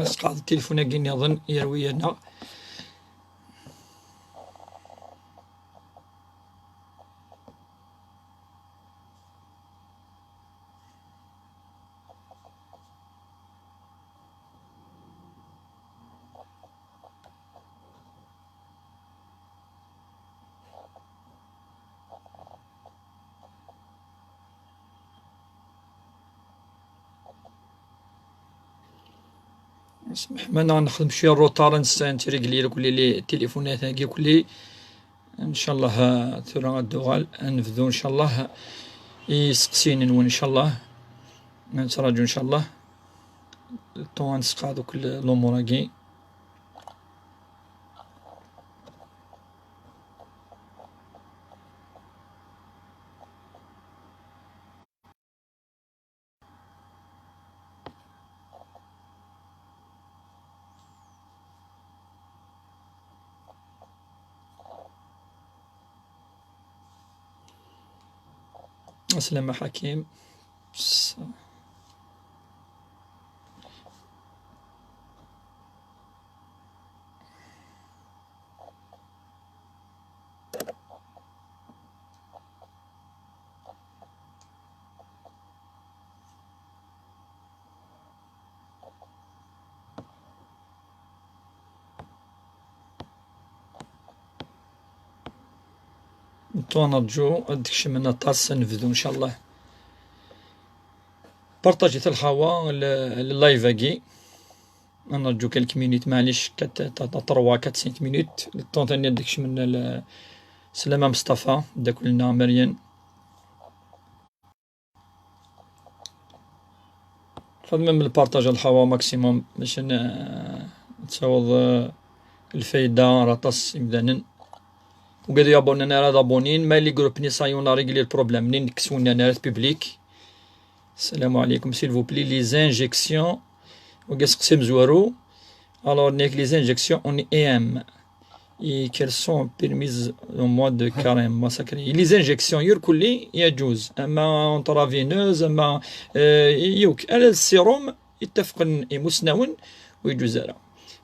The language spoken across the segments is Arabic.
قاعد التليفون كي نظن يروي أنا. اسمح معنا نخدم شوية الروتار نتريقلي كلي لي التليفونات هاكي كلي ان شاء الله ثورة غدوغال نفذو ان شاء الله يسقسيني نون ان شاء الله نتراجعو ان شاء الله طون نسقى دوك الامور هاكي. سلامة حكيم. نرجو داكشي من الطاس نفذو ان شاء الله. بارطاجيت الخوا اللايف هاكي نرجو كالك مينيت معليش 3 4 5 مينوت الطون تاني داكشي من سلامة مصطفى داك لنا مريم. خدمة من البارطاج الخوا ماكسيموم باش نتساوض الفايدة راه طاس مدانا وقادو يابوننا راه دابونين ما لي جروب ني صايونا ريغلي البروبليم منين نكسونا انا بيبليك. السلام عليكم سيل بلي لي زانجيكسيون وقاس قسم زوارو alors les injections on EM et qu'elles sont permises au mois de carême massacré. Les injections يركلي يجوز اما انترافينوز اما يوك السيروم يتفق مسنون ويجوز له.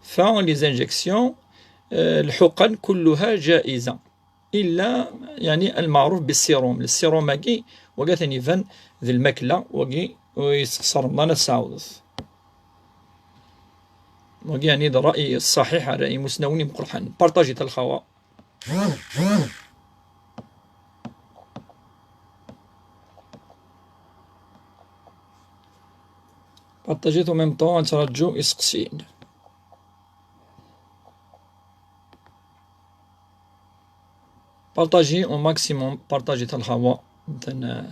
فلي زانجيكسيون الحقن كلها جائزة إلا يعني المعروف بالسيروم. السيروم هاكي وكا ثاني فان ذي الماكلة وكي ويستخسر الله نسعوض وكي يعني ذا الرأي الصحيح رأي مسنوني مقرحان. بارطاجيت الخوا بارطاجيت وميم طون نترجو يسقسين. بارطاجي او ماكسيموم بارطاجيت الخوا مثلا.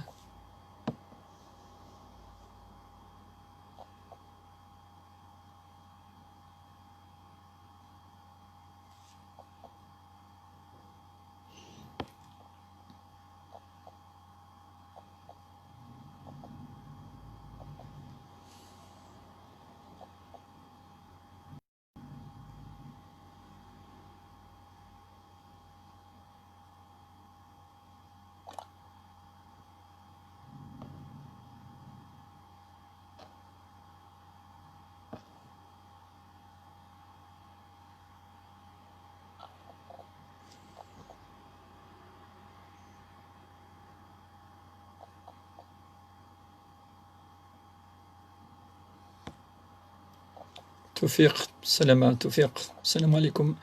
توفيق سلامة توفيق السلام عليكم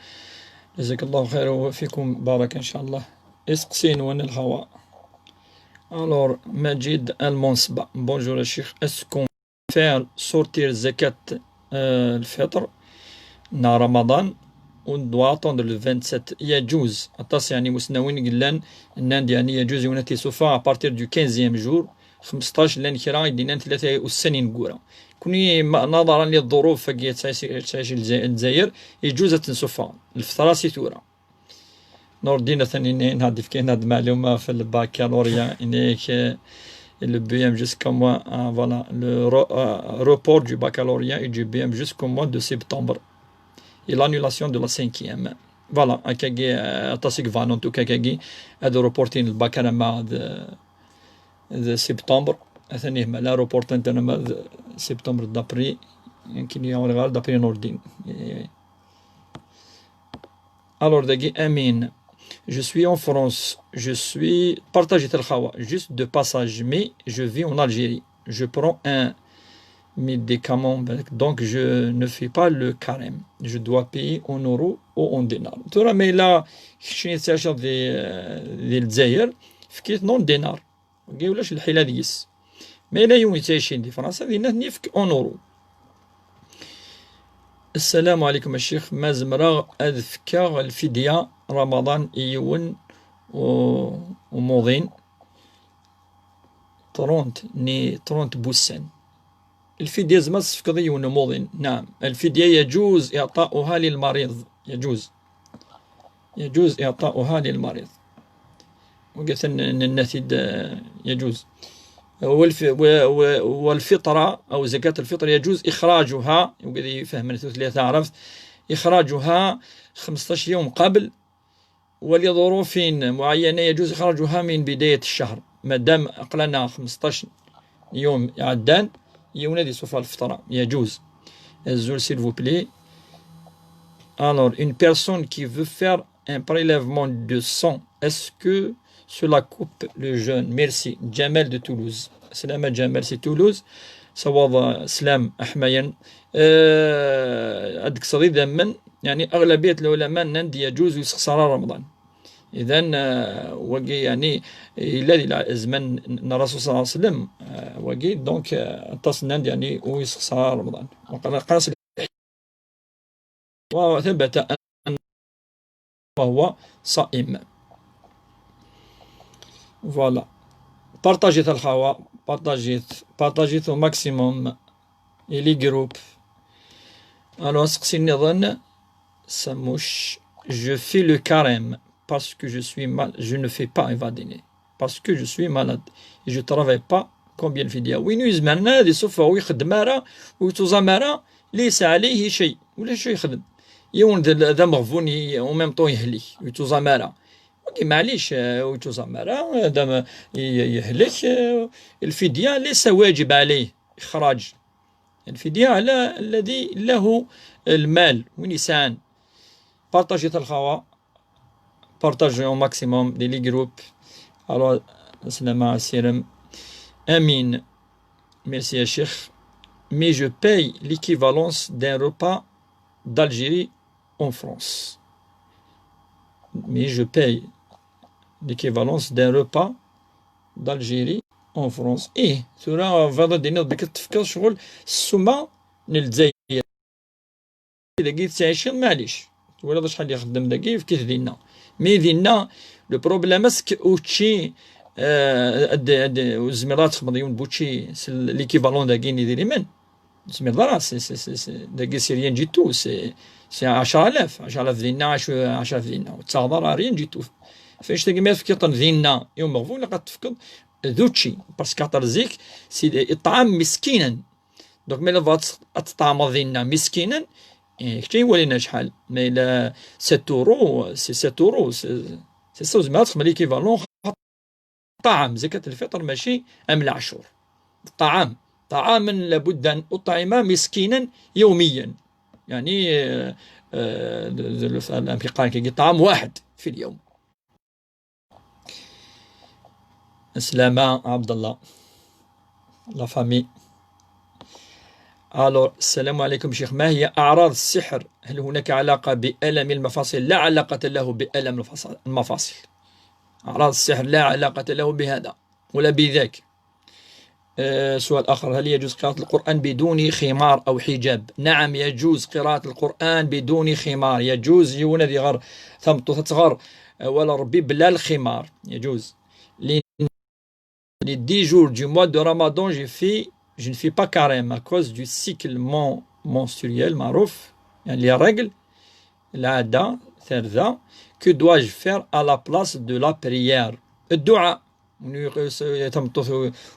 جزاك الله خير وفيكم بارك ان شاء الله. اسقسين وين الهواء. الور مجيد المنصبة بونجور الشيخ اسكون فير سورتير زكاة الفطر نهار رمضان وندوا اتوندر لو 27 يجوز اطاس يعني مسنوين قلان الناند يعني يجوز ونتي سوفا ابارتير دو 15 جور 15 لان كرا يدينا 73 كورا كوني نظرا للظروف فكي تعيش الجزائر يجوز تنسوفا الفطرة سيتورا نور دينا ثاني نهدف كاين هاد المعلومة في الباكالوريا انيك le BM jusqu'au mois voilà le report du baccalauréat et du BM jusqu'au mois de septembre et l'annulation de la 5e. Voilà, akagi atasik van en tout cas akagi هذا reporting الباكالوريا de septembre ثاني ما لا reporting تاعنا سبتمبر دابري يمكن يغير d'après نور الدين. Alors دقي أمين. Je suis en France, je suis partagé tel khawa, juste de passage, mais je vis en Algérie. Je prends un médicament, donc je ne fais pas le carême. Je dois payer en euros ou en dinars. ترى ما إلا شنو تاشر ديال الجزائر فكيت نون دينار. ولاش الحيلة ديس. ما إلا يوم تعيشين دي فرنسا دينا نفك en euros. السلام عليكم الشيخ، ما زمرا أذكى الفدية رمضان يون وموضين 30 بوسان. الفدية زعما تفقد يون وموضين. نعم، الفدية يجوز إعطاؤها للمريض، يجوز إعطاؤها للمريض. وقلت أن النتيج يجوز. والفطرة أو زكاة الفطر يجوز إخراجها، وقد يفهم ثلاثة عرفت، إخراجها 15 يوم قبل، ولظروف معينة يجوز إخراجها من بداية الشهر، ما دام أقلنا 15 يوم عدان يونادي سوف الفطرة يجوز. الزول s'il vous plaît. Alors, une personne qui veut faire un prélèvement de sang, est-ce que cela coupe le jeûne? Merci. Jamel de Toulouse. Salam Jamel, c'est Toulouse. صواب سلام أحميا. أدك صديد من يعني أغلبية العلماء نندي يجوز يسخسر رمضان. إذن وقي يعني الذي زمن الرسول صلى الله عليه وسلم وقي دونك تصل نندي يعني ويسخسر رمضان. وقرص وثبت أن وهو صائم. Voilà. Partagez le khawa, partagez au maximum et les groupes. Alors, si ça mouche, je fais le carême parce que je suis mal, je ne fais pas évadiner parce que je suis malade et je ne travaille pas. Combien de fidya? Oui, nous زماننا دي سوف هو يخدم مرة ويتوزا ليس عليه شيء ولا شيء يخدم يون ذا مغفوني وميم طو يهلي ويتوزا مرة. معليش ويتوزمر دام يهلك الفدية ليس واجب عليه إخراج الفدية على الذي له المال ونسان. بارتاجي الخوا، بارتاجي au maximum des groupes. Alors السلام عليكم. Amin. Merci يا شيخ. Mais je paye l'équivalence d'un repas d'Algérie en France. Mais je paye l'équivalence d'un repas d'Algérie en France. إيه ترى فضل دينا بك تفكر شغل السما للجزائر إذا جيت تعيشين معليش ولا شحال يخدم داكي في كيف دينا. مي دينا لو بروبليم اسك اوتشي الزميلات خمضيون بوتشي ليكيفالون داكي نديري من زميلات سي داكي سي ريان جي تو سي 10,000 دينا 10,000 دينا وتصادر ريان جي تو. فاش تلقى في كيطن ذينا يوم مغفول قد تفقد ذوتشي باسكو عطرزيك سي الطعام مسكينا. دونك ملي فات الطعام ذينا مسكينا كتي ولينا شحال ما الى 7 اورو سي 7 اورو سي سوز ما تخمل ليكيفالون طعام زكاة الفطر ماشي ام العشور. طعاما لابد ان اطعم مسكينا يوميا يعني الامريكان طعام واحد في اليوم. سلامة عبد الله لا فامي. الو السلام عليكم شيخ، ما هي أعراض السحر؟ هل هناك علاقة بألم المفاصل؟ لا علاقة له بألم المفاصل. أعراض السحر لا علاقة له بهذا ولا بذاك. سؤال آخر، هل يجوز قراءة القرآن بدون خمار أو حجاب؟ نعم يجوز قراءة القرآن بدون خمار، يجوز يونذي غير ثمطو تتغر ولا ربي بلا الخمار يجوز. Les 10 jours du mois de Ramadan, je ne fais pas carême à cause du cycle menstruel, marouf, les règles, l'ada, therza. Que dois-je faire à la place de la prière? الدعاء.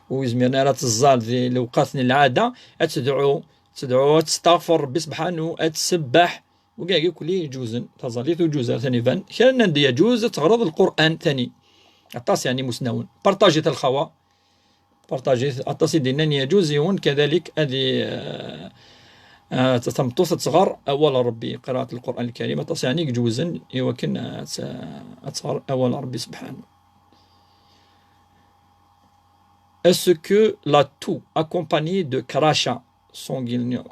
ويزمرنا لا تزال لو قاتني العادة تدعو تستغفر ربي سبحانه تسبح وكاع كل يجوز تزاليت وجوز ثاني فان كان يجوز تغرض القرآن ثاني الطاس يعني مسنون. بارطاجي الخوا بارطاجي الطاس دينا يجوز يون كذلك هذه تتمطوث تصغر أول ربي قراءة القرآن الكريم تصيعني جوزن يوكن تصغر أول ربي سبحانه. Est-ce que la toux accompagnée de crachats sanguineux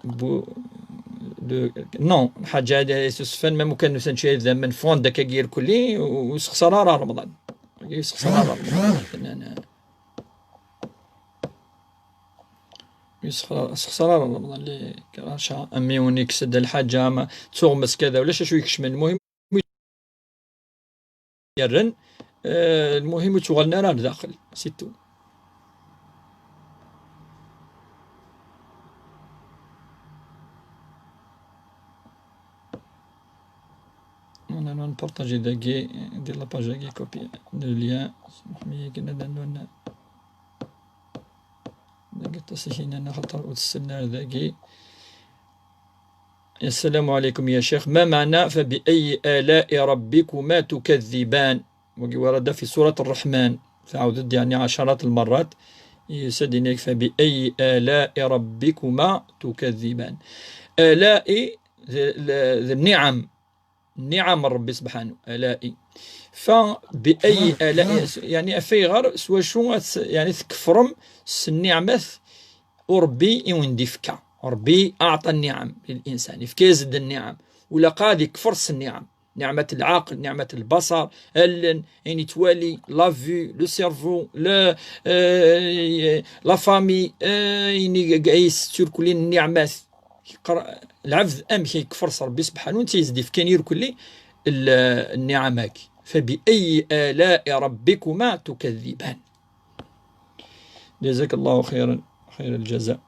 non حاجة هذه سفن ما ممكن نسنشي إذا من فون دكاكير كلي وسخسرارة رمضان يسخسرارة رمضان يسخسرارة رمضان اللي كراشا أمي ونكسد الحاجة ما تغمس كذا ولا شو يكشمن المهم يرن المهم تشغلنا راه داخل سيتو. On a partagé داكي ندير لاباج داكي كوبي لو ليان مي كنا دانا داكي تصحيحنا أنا خاطر وتسلنا داكي. السلام عليكم يا شيخ، ما معنى فبأي آلاء ربكما تكذبان؟ ورد في سورة الرحمن فعودت يعني عشرات المرات يسدني فبأي آلاء ربكما تكذبان. آلاء النعم، نعم ربي سبحانه آلائي. فبأي آلاء يعني أفي غير سوا شو يعني تكفرم النعمة وربي يوندي فكا ربي أعطى النعم للإنسان يفكا يزد النعم ولا قادي كفرس النعم، نعمة العقل، نعمة البصر، يعني توالي لا فيو، لو سيرفو، لا فامي، يعني قايس كل النعمات العبد أمشي يكفر ربي سبحانه وانت يزدي فكان يركلي النعم هاك. فبأي آلاء ربكما تكذبان. جزاك الله خيرا خير الجزاء.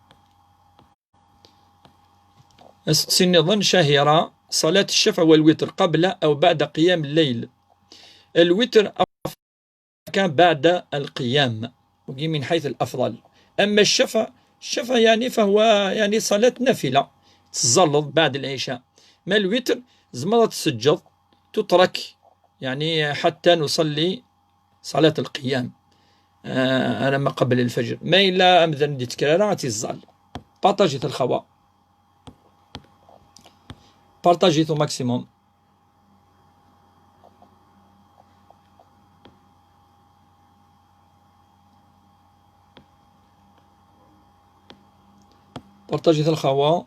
سنظن شهيرة صلاة الشفع والوتر قبل أو بعد قيام الليل. الوتر كان بعد القيام وجي من حيث الأفضل. أما الشفع يعني فهو يعني صلاة نافلة تزلط بعد العشاء. ما الوتر زمرة تسجد تترك يعني حتى نصلي صلاة القيام أنا ما قبل الفجر. ما إلا أمذن دي تكرارا تزال بارطاجيت الخوا بارطاجيتو ماكسيموم. بارطاجيت الخوا.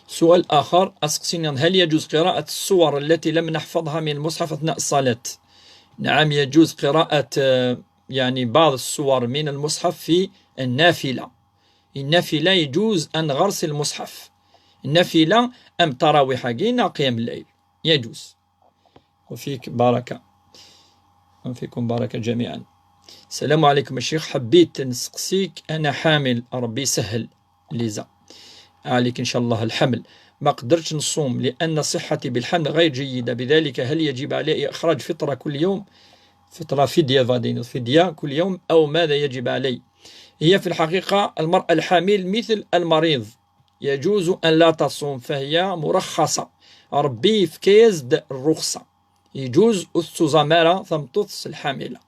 سؤال آخر أسقسيني هل يجوز قراءة السور التي لم نحفظها من المصحف أثناء الصلاة؟ نعم يجوز قراءة يعني بعض السور من المصحف في النافلة. النافلة يجوز أن غرس المصحف النافلة أم تراويح قينا قيام الليل يجوز. وفيك بركة وفيكم بركة جميعا. السلام عليكم الشيخ، حبيت نسقسيك أنا حامل ربي يسهل ليزا عليك إن شاء الله الحمل، ما قدرتش نصوم لأن صحتي بالحمل غير جيدة، بذلك هل يجب علي إخراج فطرة كل يوم؟ فطرة فدية كل يوم أو ماذا يجب علي؟ هي في الحقيقة المرأة الحامل مثل المريض يجوز أن لا تصوم فهي مرخصة ربي في كيز الرخصة يجوز الزمارة ثم تطس الحاملة.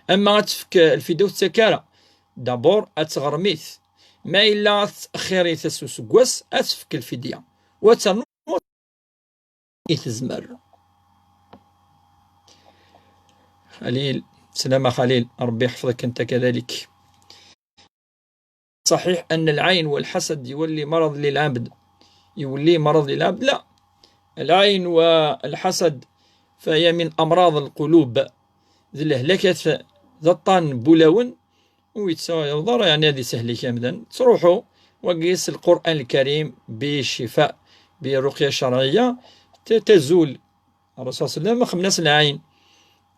أما تفك الفيديو تسكارة دابور أتغرميث ما إلا تأخيري تسوس قوس أتفك الفدية وتنو يتزمر. خليل سلامة خليل ربي يحفظك أنت كذلك. صحيح أن العين والحسد يولي مرض للعبد لا، العين والحسد فهي من أمراض القلوب ذي الهلكة ذطان بولاون ويتساوي يوضر يعني هذه سهلة كاملا تروحوا وقيس القرآن الكريم بالشفاء بالرقية الشرعية تزول. الرسول صلى الله عليه وسلم خمس العين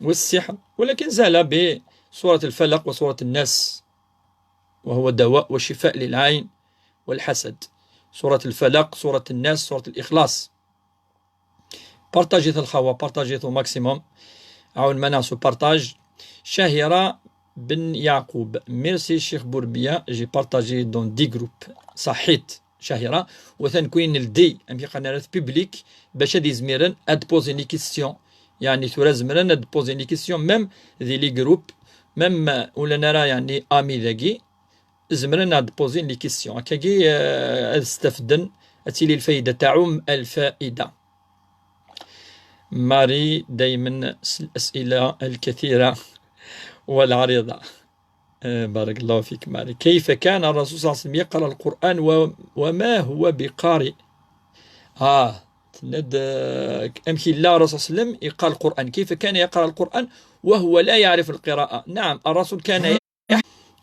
والسحر ولكن زال بسورة الفلق وسورة الناس وهو دواء وشفاء للعين والحسد. سورة الفلق، سورة الناس، سورة الإخلاص. بارتاجيت الخوا بارتاجيت ماكسيموم عاون مناس بارتاج. شهيرة بن يعقوب ميرسي شيخ بوربيا جي بارتاجي دون دي جروب صحيت شهيرة وثنكوين الدي أمي قناة بيبليك باش هادي زميرن اد بوزيني كيستيون يعني ثورا زمرن اد بوزيني كيستيون ميم ذي لي جروب ميم ولا نرى يعني امي ذاكي زمرنا بوزين لي كيسيون هكاكي استفدن أتيلي الفايدة تعم الفائدة. ماري دايما الأسئلة الكثيرة والعريضة. بارك الله فيك ماري. كيف كان الرسول صلى الله عليه وسلم يقرأ القرآن وما هو بقارئ؟ ند أمشي الله الرسول صلى الله عليه وسلم يقرأ القرآن. كيف كان يقرأ القرآن وهو لا يعرف القراءة؟ نعم،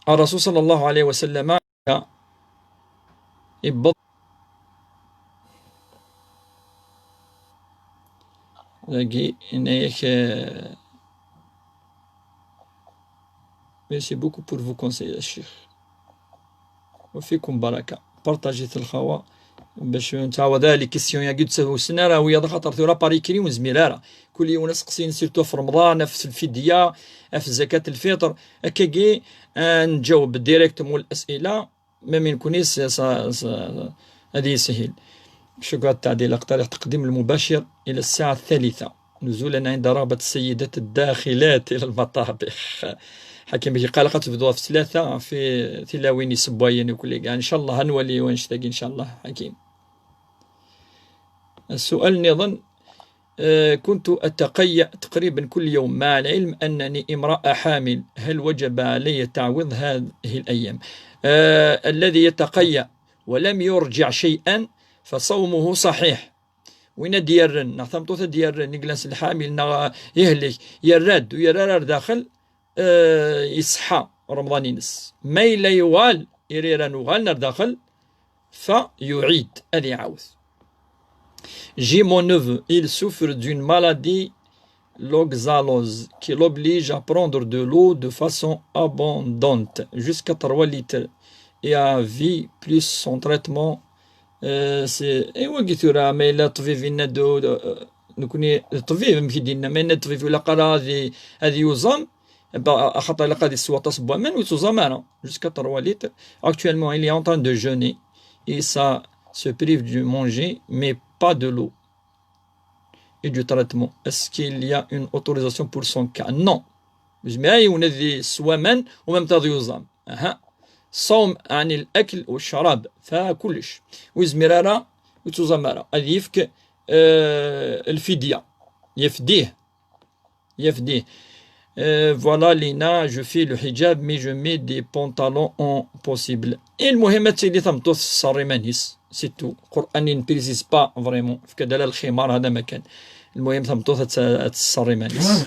الرسول صلى الله عليه وسلم يبط Merci beaucoup pour vos conseils الشيخ وفيكم بركة. بارطاجيت الخوا باش نتعاود لي كيسيون يا قد سهو سنة راه ويا خاطر ثورا باريكري ونزميرارا كل يوم نسقسين سيرتو في رمضان في الفدية في زكاة الفطر هكاكي نجاوب ديريكت مول الأسئلة ما نكونيش هذه سهل. شكرا التعديل. اقترح تقديم المباشر إلى الساعة 3 نزولا عند رغبة السيدات الداخلات إلى المطابخ. حكيم بيجي قال قد تبدو في 3 في تلاويني سبواين وكل كاع إن شاء الله هنولي ونشتاق إن شاء الله. حكيم السؤال نظن كنت أتقيأ تقريبا كل يوم مع العلم أنني امرأة حامل، هل وجب علي تعويض هذه الأيام؟ الذي يتقيأ ولم يرجع شيئا فصومه صحيح. وين ديالرن نعتمطو ديالرن نجلس الحامل يهلك يراد ويرار داخل يصحى رمضان ينس ما إلا يوال يريران وغال داخل فيعيد هذا يعاود. J'ai mon neveu, il souffre d'une maladie, l'oxalose, qui l'oblige à prendre de l'eau de façon abondante, jusqu'à 3 litres, et à vie plus son traitement. ايوا قلت راه ما الا الطبيب ينادو نكوني الطبيب مكيدينا ما يناد الطبيب ولا قرا هذه يوزام خاطر الا قادي السوا تصبوا من وتوزام انا jusqu'à 3 litres. Actuellement il est en train de jeûner et ça se prive de manger mais pas de l'eau et du traitement. Est-ce qu'il y a une autorisation pour son cas? Non. جماعي ونذي سوامان ومام تضيوزام صوم عن الأكل والشراب فكلش وزمرارة وتزمرة هذه يفك الفدية يفديه voilà Lina je fais le hijab mais je mets des pantalons en possible. المهم اللي تمطوث الصريمانيس سيتو قرآن نبريزيز با فريمون في كدال الخمار هذا مكان المهم تمطوث الصريمانيس.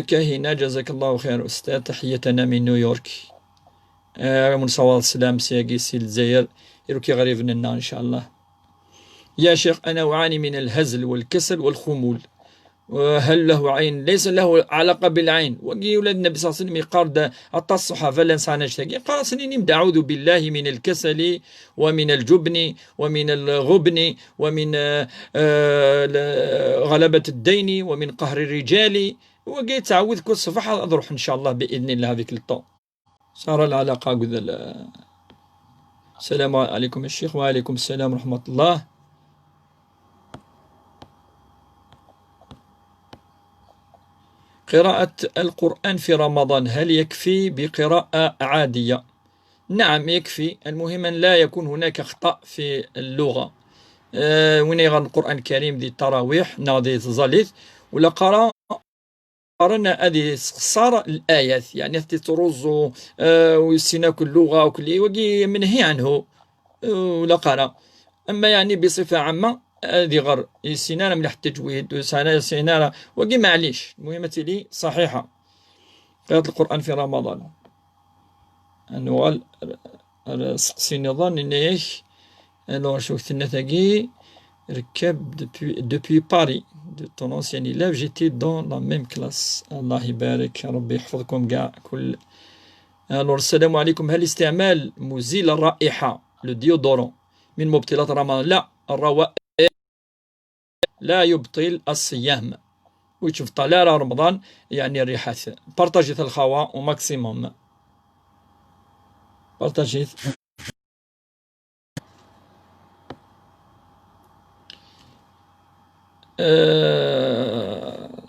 كاهنة جزاك الله خير أستاذ تحياتنا من نيويورك من صوال السلام سياقي سي الجزائر يروكي غريب لنا إن شاء الله. يا شيخ أنا أعاني من الهزل والكسل والخمول وهل له عين؟ ليس له علاقة بالعين. وقي ولاد النبي صلى الله عليه وسلم يقارد أطى الصحابة لنسى نشتاقي قال سنين أعوذ بالله من الكسل ومن الجبن ومن الغبن ومن غلبة الدين ومن قهر الرجال. وقي تعوذ كل صفحة أروح إن شاء الله بإذن الله هذيك الطو صار العلاقة قذل. السلام عليكم الشيخ. وعليكم السلام ورحمة الله. قراءة القرآن في رمضان هل يكفي بقراءة عادية؟ نعم يكفي، المهم أن لا يكون هناك خطأ في اللغة. وين يغنى القرآن الكريم دي التراويح ناضي تزاليث ولا قرأنا هذه صار الآيات يعني تروزو ويسيناك اللغة وكل وقي منهي عنه ولا قرأ. أما يعني بصفة عامة هذه غير يسينانا من التجويد ويسينانا وقي معليش المهم لي صحيحة قراءة القرآن في رمضان. أنوال سقسي نظن إنيش أنا شوف ثنتاقي ركب depuis Paris de ton ancien élève j'étais dans la même classe. الله يبارك ربي يحفظكم كاع كل. السلام عليكم. هل استعمال مزيل الرائحة الديودورون من مبطلات رمضان؟ لا، الروائح لا يبطل الصيام ويشوف طلال رمضان يعني الريحات. بارتاجيت الخوا وماكسيموم بارتاجيت.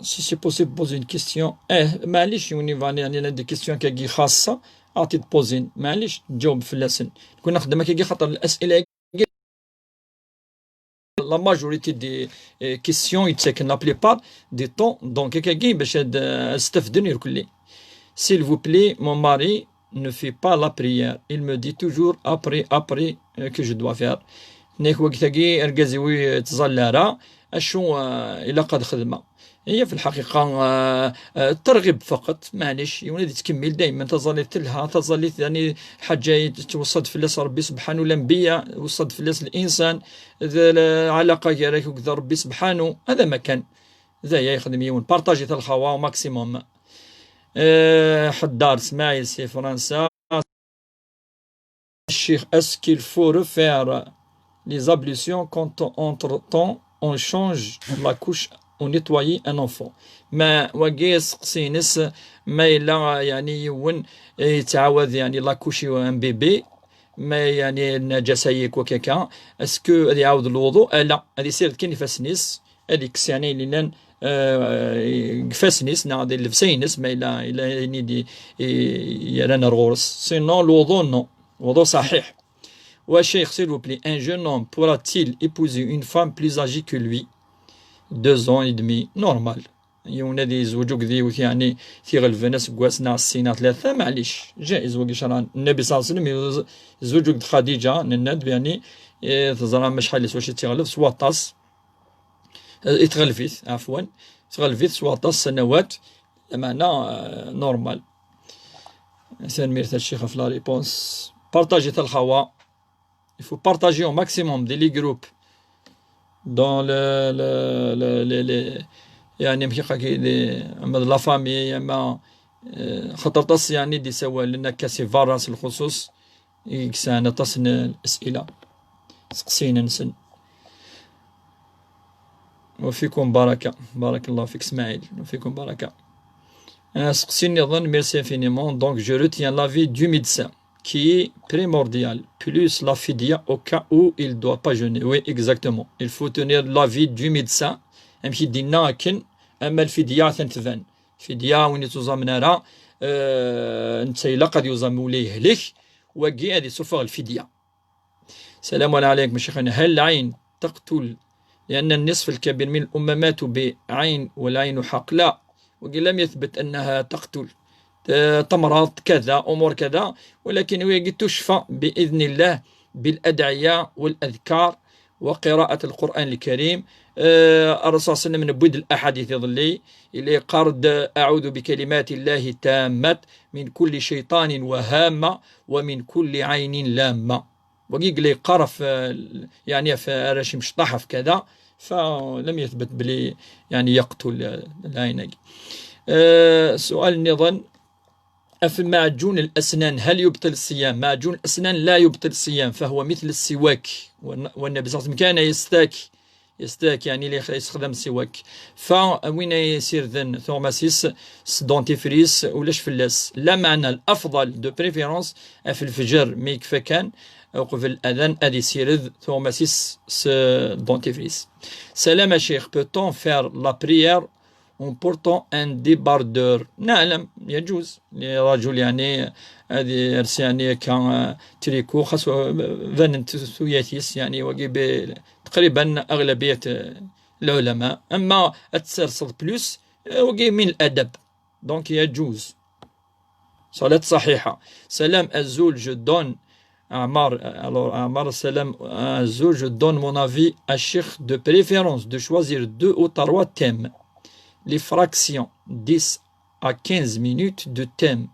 si c'est possible poser une question. معليش يونيفالي يعني لا دي كيستيون كي خاصة عطي تبوزين معليش تجاوب في اللسن كون نخدمها كي خاطر الأسئلة la majorité des questions يتسكن la plupart du temps donc كي باش استفدني الكل. S'il vous plaît, mon mari ne fait pas la prière. Il me dit toujours après que je dois faire. نيك وقتاكي ركازيوي تزلارا اشو الى قد خدمه هي في الحقيقه الترغيب فقط معليش يولي تكمل دائما تظليت لها تظليت يعني حاجه توصد في الناس ربي سبحانه الانبياء وصد في الناس الانسان العلاقه ديالك وكذا ربي سبحانه هذا ما كان ذا يخدم يون بارطاجي الخوا ماكسيموم. حدار اسماعيل سي فرنسا الشيخ اسكيل فو ريفير les ablutions quand entre-temps on change la couche ou nettoyer un enfant. ما وقيس قسينس ما إلا يعني يون يتعاوذ يعني لا كوشي ان بيبي ما يعني النجاسة وكاكا اسكو هذه يعاود الوضوء لا هذه سير كي نفسنيس هذيك يعني اللي قفاسنيس نعدي الفسينس ما إلا ينيدي يرانا الغورس سينو الوضوء نو الوضوء صحيح. Cheikh, s'il vous plaît, un jeune homme pourra-t-il épouser une femme plus âgée que lui 2 ans et demi normal. يونادي يزوجوا كذي يعني تيغلف ناس كواسنا السنة 3 معليش جائز وكي شرع النبي صلى الله عليه وسلم يزوجوا خديجة الندب يعني تزرع مش حال واش تيغلف سوا طاس يتغلفيت عفوا تغلفيت سوا طاس سنوات معنى نورمال. إنسان ميرث الشيخ في لا ريبونس بارطاجي الخوا. Il faut partager au maximum des groupes dans يعني la famille أما خاطر تص يعني دي سوا لنا كاسي فارس الخصوص يكسانا تصن الأسئلة سقسينا نسن. وفيكم بركة بارك الله فيك اسماعيل وفيكم بركة. سقسيني أظن merci infiniment donc je retiens l'avis du médecin qui est primordial, plus la fidia au cas où il ne doit pas jeûner. Oui, exactement. Il faut tenir l'avis du médecin. أمشي دينا كن أما الفدية تنتبان فدية وين تزامنارا نتسيلا قد يزامو ليه لك وكي هذه صفة الفدية. سلام عليكم شيخنا. هل العين تقتل لأن النصف الكبير من الأمة ماتوا بعين والعين حق؟ لا وقال لم يثبت أنها تقتل تمرض كذا أمور كذا ولكن هي تشفى بإذن الله بالأدعية والأذكار وقراءة القرآن الكريم. الرسول صلى الله عليه وسلم نبود الأحاديث يظلي إلي قرد أعوذ بكلمات الله التامات من كل شيطان وهامة ومن كل عين لامة وقيق لي قرف يعني فراشي مشطحف كذا فلم يثبت بلي يعني يقتل العين. سؤال النظام في معجون الأسنان هل يبطل الصيام؟ معجون الأسنان لا يبطل الصيام فهو مثل السواك والنبي صلى الله عليه وسلم كان يستاك يعني اللي يستخدم السواك فوين يصير ذن ثوماسيس دونتيفريس ولاش فلاس لا معنى الأفضل دو بريفيرونس في الفجر ميك فكان وقف الأذان أدي سيرذ ثوماسيس دونتيفريس. سلام يا شيخ peut-on faire la prière en portant un débardeur؟ نعلم يجوز لرجل يعني هذه يعني كان تريكو خاصو فانت ثوياتيس يعني وقي تقريبا أغلبية العلماء أما التسرسل بلوس وقي من الأدب دونك يجوز صلاة صحيحة. سلام الزول je donne Amar salam je donne mon avis à Cheikh de préférence de choisir 2 ou 3 thèmes. Les fractions 10 à 15 minutes de thème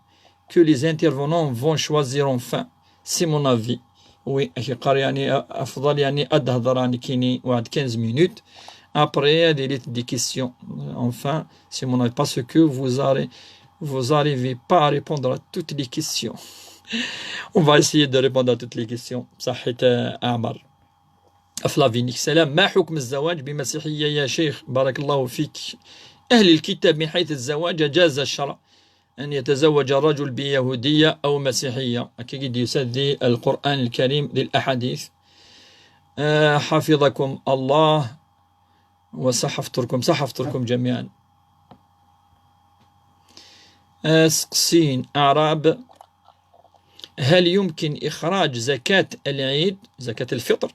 que les intervenants vont choisir enfin. C'est mon avis. Oui, يعني أفضل يعني أدهضر عن كيني واحد 15 minutes. Après, des questions. Enfin, c'est mon avis. Parce que vous arrivez pas à répondre à toutes les questions. On va essayer de répondre à toutes les questions. صحة أعمر أفلافينيك. سلام. ما حكم الزواج بمسيحية يا شيخ؟ بارك الله فيك. أهل الكتاب من حيث الزواج جاز الشرع أن يتزوج الرجل بيهودية أو مسيحية أكيد يسدي القرآن الكريم للأحاديث. حفظكم الله وصحفتكم جميعا. سقسين أعراب: هل يمكن إخراج زكاة العيد زكاة الفطر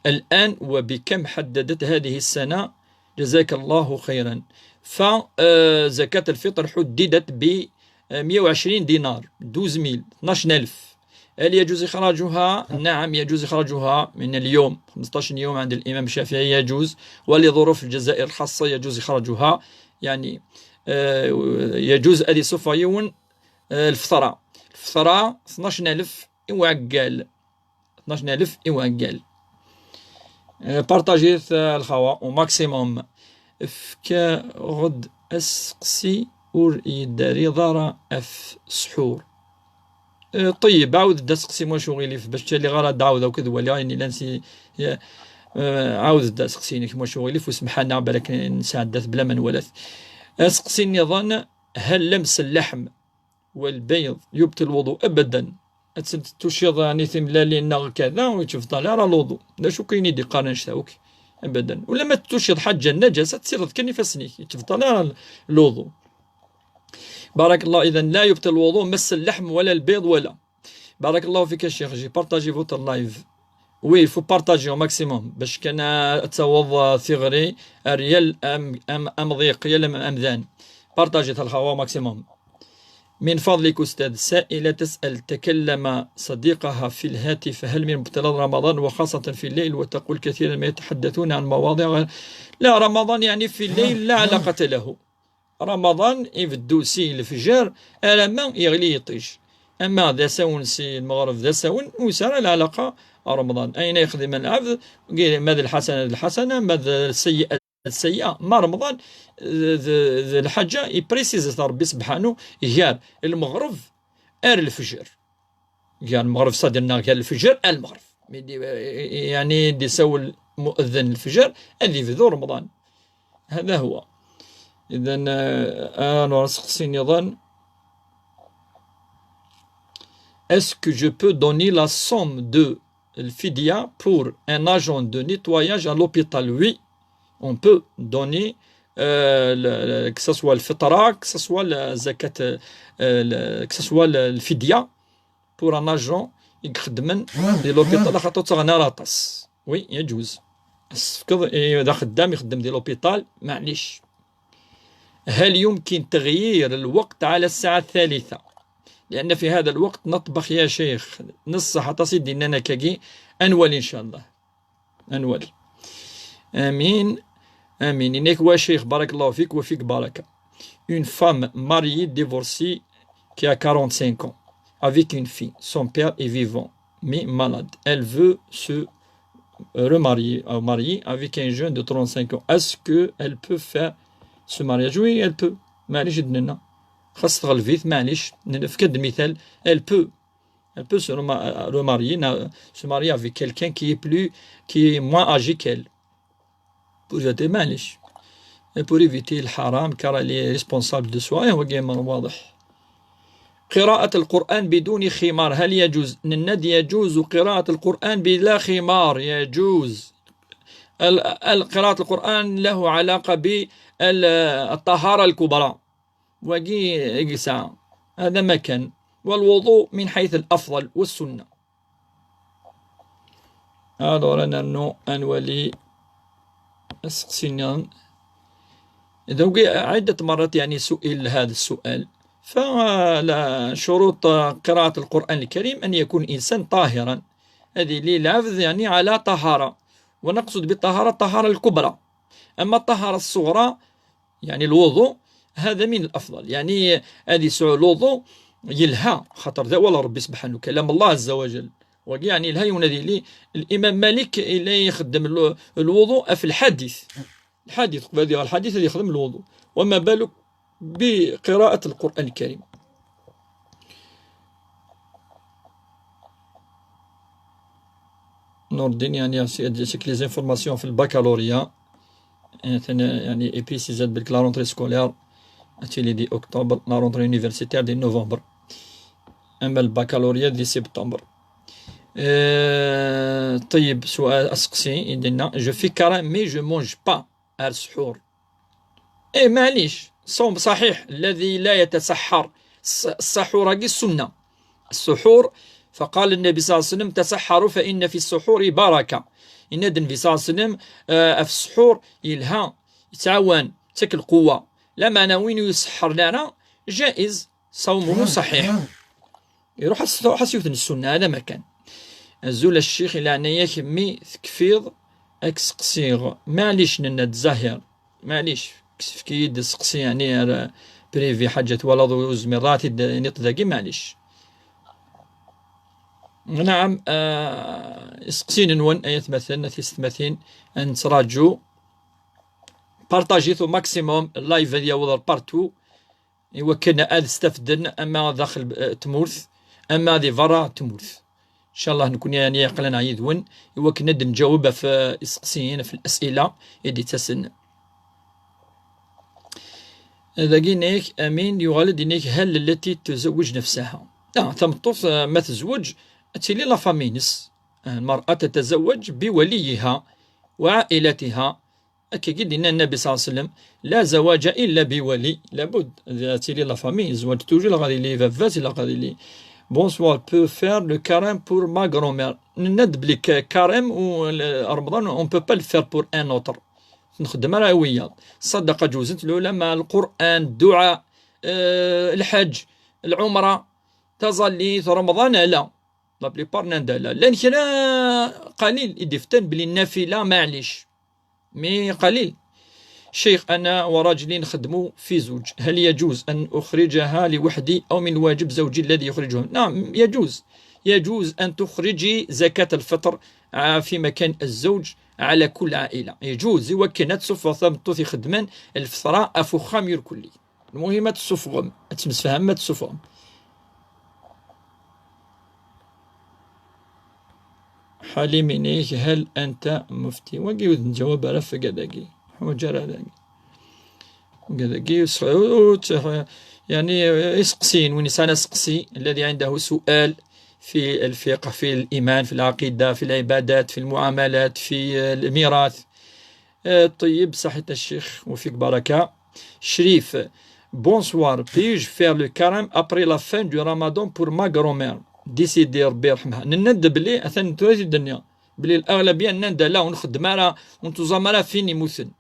الآن، وبكم حددت هذه السنة؟ جزاك الله خيرا. فزكاة الفطر حددت ب 120 دينار، 12000 12000. هل يجوز إخراجها؟ نعم يجوز إخراجها من اليوم، 15 يوم عند الإمام الشافعي يجوز، ولظروف الجزائر الخاصة يجوز إخراجها. يعني يجوز أدي صفيون الفطرة 12000 وعقال، 12000 وعقال. بارطاجيت الخوا وماكسيموم فكا غد أسقسي ور يداري ضارة أف سحور. طيب عاود دا سقسي ما شغيلي باش تالي غير دعاود وكذا ولا يعني لانسي عاود دا سقسيني كما شغيلي وسمح لنا بالك نساعدت بلا ما نولث. اسقسيني ظن: هل لمس اللحم والبيض يبطل الوضوء؟ ابدا. تشيض يعني ثملالين كذا وتشوف طالع راه الوضوء لا شو كاين يدي قارن شتاوك ابدا. ولا ما تشيض حاجه النجاسه تصير تكني فسنيك تشوف طالع الوضوء. بارك الله. اذا لا يبطل الوضوء مس اللحم ولا البيض ولا. بارك الله فيك الشيخ. جي بارطاجي فوتر لايف. وي فو بارطاجي او ماكسيموم باش كان تصوض ثغري ريال ام ضيق يا ام ذان. بارطاجي الخوا ماكسيموم. من فضلك أستاذ، سائلة تسأل: تكلم صديقها في الهاتف هل من مبتلى رمضان وخاصة في الليل، وتقول كثيرا ما يتحدثون عن مواضيع غير. لا، رمضان يعني في الليل لا علاقة له. رمضان يبدو سي الفجر ألما يغلي يطيش. أما ذا سون سي المغرب ذا سون وسار العلاقة رمضان. أين يخدم العبد ماذا الحسنة الحسنة ماذا السيئة ما رمضان. الحاجة يبريسيز ربي سبحانه غير المغرب الفجر، غير المغرب صدرنا غير الفجر المغرب يعني دي سول مؤذن الفجر اللي في ذو رمضان. هذا هو. إذا أنا سقسيني ظن: est-ce que je peux donner la somme de الفدية pour un agent de nettoyage à l'hôpital? Oui, on peut donner que ce soit الفطرة que ce soit الزكاة que ce soit الفدية pour un agent يخدم ديال لوبيتال خاطر تغنى راطس. وي يجوز إذا خدام يخدم ديال لوبيتال معليش. هل يمكن تغيير الوقت على الساعة 3؟ لأن في هذا الوقت نطبخ يا شيخ نص حتى سيدي أننا كاكي أنول إن شاء الله أنول. آمين آمين. إنك وشيخ بارك الله فيك وفيك بركة. Une femme mariée divorcée qui a 45 ans avec une fille. Son père est vivant mais malade. Elle veut se marier avec un jeune de 35 ans. Est-ce qu'elle peut faire ce mariage? Oui, elle peut. معليش دننا خاص تغلفيت معليش نفكد مثال. elle peut se marier avec quelqu'un qui est moins âgé qu'elle pour éviter معليش pour éviter الحرام car elle est responsable de soi. هو كيما واضح. قراءة القرآن بدون خمار هل يجوز؟ الندي يجوز قراءة القرآن بلا خمار يجوز. قراءة القرآن له علاقة بالطهارة الكبرى وقي ساعة هذا ما كان، والوضوء من حيث الأفضل والسنة. هذا أنه أنولي السقسينيان إذا عدة مرات يعني سئل هذا السؤال. فلا شروط قراءة القرآن الكريم أن يكون إنسان طاهرا. هذه للعبد يعني على طهارة، ونقصد بالطهارة الطهارة الكبرى. أما الطهارة الصغرى يعني الوضوء هذا من الأفضل. يعني هذه سوء الوضوء يلها خاطر ذا ولا ربي سبحانه كلام الله عز وجل. ويعني الها ينادي لي الإمام مالك إلى يخدم الوضوء في الحديث هذه الحديث اللي يخدم الوضوء، وما بالك بقراءة القرآن الكريم. نور الدين يعني جاتك لي زانفورماسيون في البكالوريا يعني اي بي سي زاد بالك لا رونتري سكولير اتيلي دي اكتوبر، لا رونتري يونيفرسيتير دي نوفمبر، اما البكالوريا دي سبتمبر. طيب سؤال اسقسي يدينا: جو في كارام مي جو مونج با على السحور. ايه معليش صوم صحيح الذي لا يتسحر. السحور هذه السنة، السحور. فقال النبي صلى الله عليه وسلم تسحروا فإن في السحور بركة. إن النبي صلى الله عليه وسلم في السحور يلها يتعاون تاكل قوة. لا أنا وين يسحر لنا جائز صومه صحيح. يروح حسيوثن السنة هذا ما كان. الزول الشيخ إلى أن يكمي تكفيض أكسقسيغ معليش نند زهر معليش كيد سقسي يعني بريفي حاجة ولد وزمرات نطدقي معليش. نعم اسقسين نون أيت مثلا تستمثين أن تراجو بارتاجيثو ماكسيموم اللايف ديال وضر بارتو. إوا كنا استفدن أما داخل تمورث أما ذي فرا تمورث. إن شاء الله نكون يعني قلنا عيدون إوا كنا نجاوب في اسقسين في الأسئلة يدي تسن. هذا قينيك أمين يغالد إنيك هل التي تزوج نفسها. تمطف ما تزوج تيلي لا فامينس. المرأة تتزوج بوليها وعائلتها. كي قلنا النبي صلى الله عليه وسلم لا زواج إلا بولي. لابد تيلي لا فامي زواج توجو غادي لي فافات لا غادي لي بونسوار بو فير لو كاريم بور ما غرومير. ند بلي كاريم و رمضان اون بو با الفير بور ان اوتر. نخدم راه ويا الصدقة جوزت العلماء القرآن الدعاء الحج العمرة تظلي رمضان لا لا بليبار نندا لا لان كنا قليل يدفتن بلي النافلة معليش مي قليل. شيخ أنا وراجلي نخدموا في زوج، هل يجوز أن أخرجها لوحدي أو من واجب زوجي الذي يخرجهم؟ نعم يجوز. يجوز أن تخرجي زكاة الفطر في مكان الزوج على كل عائلة. يجوز وكانت صفة في خدمان الفطرة أفخام يركلي. المهمة الصفغم تمسفهم الصفغم. حليمينيك هل أنت مفتي؟ وقيود نجاوب على فقداقي وجرى داقي يعني يسقسين ونسان سقسي الذي عنده سؤال في الفقه في الإيمان في العقيدة في العبادات في المعاملات في الميراث. طيب صحة الشيخ وفيك بركة. شريف بونسوار بيج فير لو كارم أبري لا فان دو رمضان بور ما غرومير ديسيدي ربي يرحمها. نند بلي أثن توازي الدنيا بلي الأغلبية نند لا ونخدم راه ونتوزامرا فين يموتن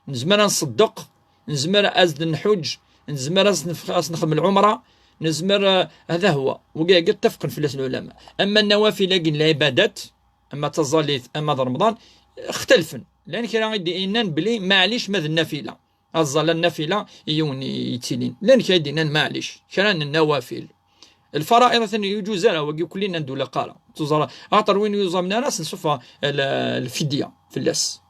نزمر نصدق نزمر أزد نحج نزمر نخدم العمرة نزمر هذا هو وقا قد تفقن في العلماء. أما النوافل لكن العبادات أما تظليت أما رمضان اختلفن لأن كان غادي إنان بلي معليش ماذا النافلة الظل النافلة يوني يتيلين لأن كايدينا معليش كان النوافل الفرائض يجوز لها وقي كلنا ندو لقارة تزرى أعطر وين يوزمنا ناس نصفى الفدية في اللاس.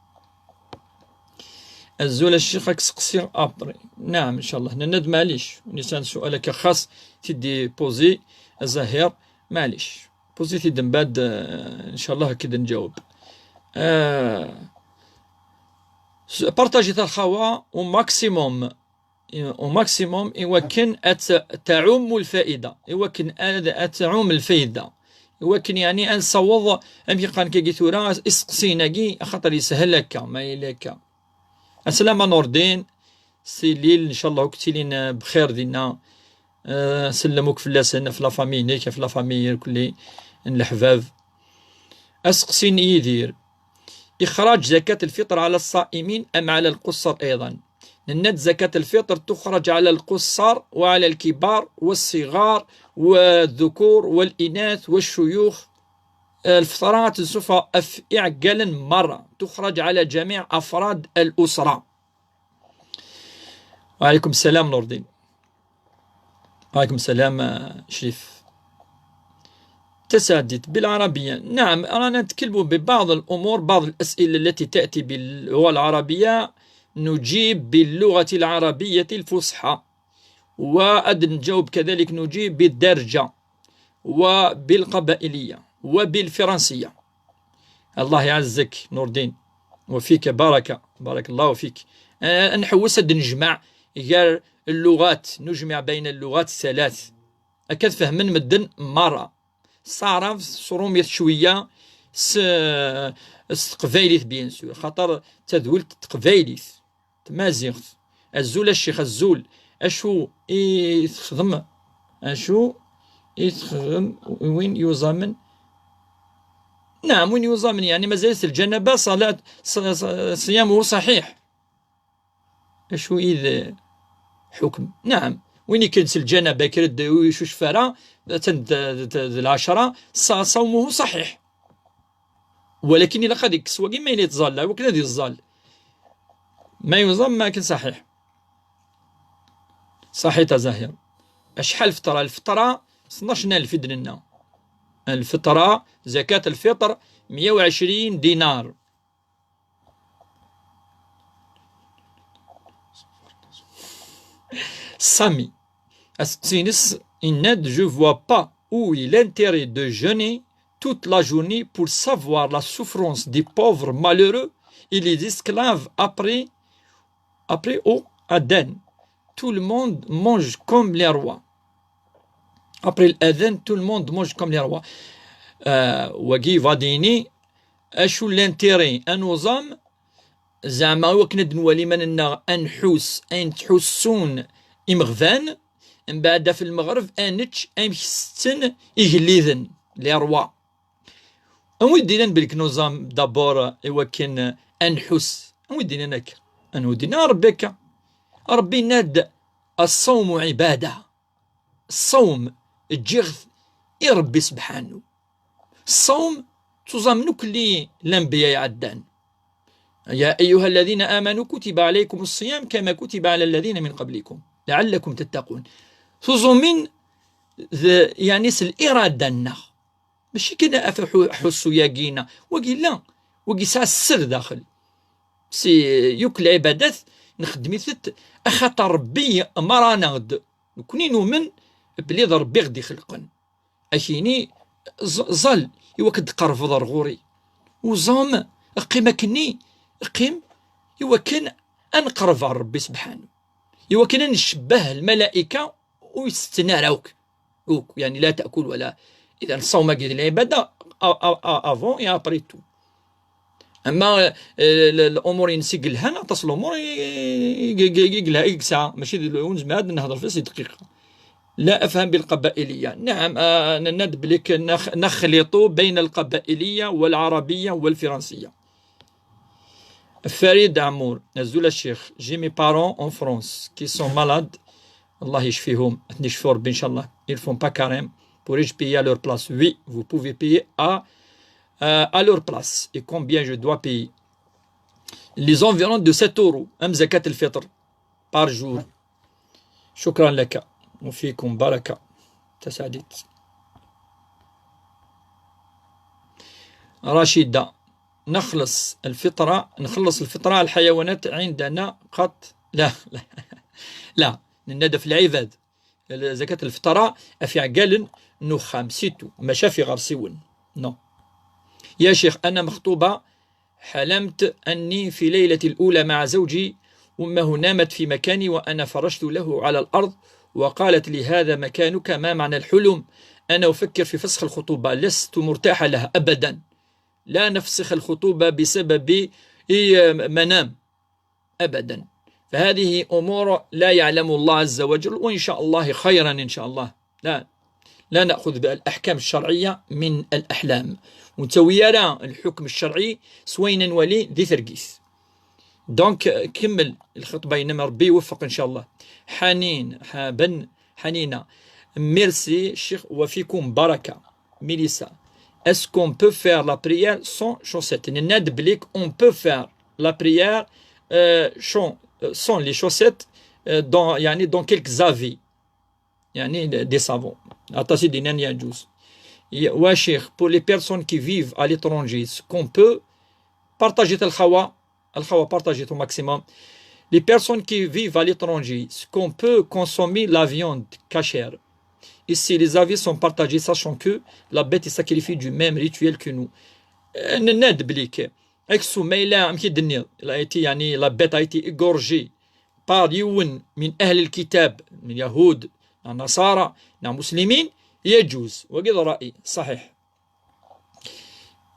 الزول الشيخ سقسي أبري. نعم إن شاء الله ند معليش ونسان سؤالك خاص تدي بوزي الزهير معليش بوزي تدي من بعد إن شاء الله كده نجاوب. بارتاجي الخوا وماكسيموم يمكن تعم الفائدة يمكن تعم الفائدة يمكن يعني أن صوض أمي قان كي ثورا اسقسيناكي خاطر يسهل لك ما يلك. السلام نور الدين سيليل إن شاء الله كتيلين بخير دينا سلموك في اللسن في لافامي نيك في لافامي كلي الحباب. أسقسين يدير إخراج زكاة الفطر على الصائمين أم على القصر أيضا؟ لأن زكاة الفطر تخرج على القصار وعلى الكبار والصغار والذكور والإناث والشيوخ. الفطرات الصفة إعقالا مرة تخرج على جميع أفراد الأسرة. وعليكم السلام نور الدين. وعليكم السلام شريف. تسادت بالعربية. نعم أنا نتكلم ببعض الأمور بعض الأسئلة التي تأتي باللغة العربية نجيب باللغة العربية الفصحى نجاوب كذلك نجيب بالدارجة وبالقبائلية وبالفرنسية. الله يعزك نور الدين وفيك بركة بارك الله فيك. نحوس نجمع غير اللغات نجمع بين اللغات الثلاث أكاد فهمن مدن مرة صارف صرومية شوية تقفايليث بيان سور خاطر تذولت تقفايليث تمازيغ الزول الشيخ الزول أشو يخدم، أشو يخدم وين يزامن؟ نعم وين يزامن، يعني مازالت الجنابة صلاة صيامه صحيح. أشو إذا حكم؟ نعم وين يكنس الجنابة كرد ويشوش فرا تند العشرة صومه صحيح، ولكن إلا قد يكس وكي ما يتظل وكنا هذه الظل ما ينظم ما كان صحيح. صحيح زاهر. شحال الفطرة؟ الفطرة 12,000 درنا. الفطرة زكاة الفطر 120 دينار. Samy, je ne vois pas où est l'intérêt de jeûner toute la journée pour savoir la souffrance des pauvres malheureux et les esclaves après au Adhan. Tout le monde mange comme les rois. Après l'Adhan, tout le monde mange comme les rois. وكي فاديني أشو الانتيري أنوزام زعما وكند نولي مننا أنحوس أن تحسون إمغفان من بعد في المغرب أنتش أمشستن إجليذن لي روا. أودينا بالك نوزام دابور وكن أنحس أودينا نك أنودينا ربك ربي ناد الصوم عبادة. الصوم الجغث يربي سبحانه. الصوم تزامنو كلي الأنبياء يعدان يا أيها الذين آمنوا كتب عليكم الصيام كما كتب على الذين من قبلكم لعلكم تتقون. تزومين يعني الإرادة لنا ماشي كده حسو ياقينا وقيلا وقيسا السر داخل سي يوك العبادات نخدمي ثت أخاطر ربي مرانا غد كوني نؤمن بلي ربي غدي خلقن أشيني ظل يوكد قرف ضرغوري وزوم قيمة كني قيم يوكن أنقرب على ربي سبحانه يوكن نشبه الملائكة ويستناروك يعني لا تأكل ولا إذا الصوم قد العبادة أفون يا أبريتو. أما الأمور ينسقلها نعطس الأمور يقلها إكسا ماشي ونزماد نهضر في 6 دقيقة. لا أفهم بالقبائلية. نعم ندبلك نخلط بين القبائلية والعربية والفرنسية. فريد عمور نزول الشيخ جي مي بارون en France qui sont malades الله يشفيهم نشفوا ربي إن شاء الله. ils font pas carême. pourrais-je payer à leur place? Oui, vous pouvez payer à leur place. Et combien je dois payer? les environs de 7 euros أم زكاة الفطر par jour. شكرا لك وفيكم بركة تسعدت. رشيدة نخلص الفطرة على الحيوانات عندنا قط لا لا نندف العباد زكاة الفطرة في عقال نخام سيتو ماشا في غير سيون نو. يا شيخ أنا مخطوبة حلمت أني في ليلة الأولى مع زوجي أمه نامت في مكاني وأنا فرشت له على الأرض وقالت لي هذا مكانك. ما معنى الحلم؟ أنا أفكر في فسخ الخطوبة لست مرتاحة لها أبدا. لا نفسخ الخطوبة بسبب منام أبدا. فهذه أمور لا يعلم الله عز وجل وإن شاء الله خيرا إن شاء الله. لا نأخذ بالأحكام الشرعية من الأحلام ونتويا الحكم الشرعي سوينا ولي ذي ثرقيس. دونك كمل الخطبة إنما ربي يوفق إن شاء الله. حنينة ميرسي الشيخ وفيكم بركة. ميليسا est-ce qu'on peut faire la prière sans chaussettes? Ned Blik, on peut faire la prière sans les chaussettes dans quelques avis. Des savants. Pour les personnes qui vivent à l'étranger, ce qu'on peut partager partager au maximum. Les personnes qui vivent à l'étranger, ce qu'on peut consommer la viande cachère. Ici, les avis sont partagés, sachant que la bête est sacrifiée du même rituel que nous. La bête a été égorgée par يون من أهل الكتاب من اليهود النصارى المسلمين يجوز. وقد رأي صحيح.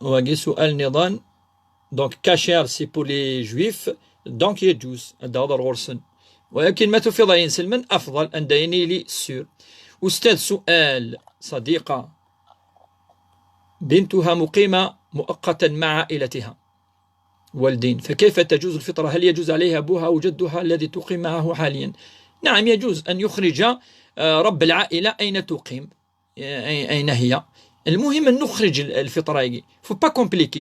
وقد سؤال نظام donc cachère c'est pour les juifs donc يجوز هذا الغرسن ولكن ما تفيض سلما أفضل أن ديني لي سور. أستاذ، سؤال. صديقة بنتها مقيمة مؤقتا مع عائلتها والدين، فكيف تجوز الفطرة؟ هل يجوز عليها أبوها أو جدها الذي تقيم معه حاليا؟ نعم، يجوز أن يخرج رب العائلة أين تقيم، أين هي. المهم أن نخرج الفطرة. فو با كومبليكي،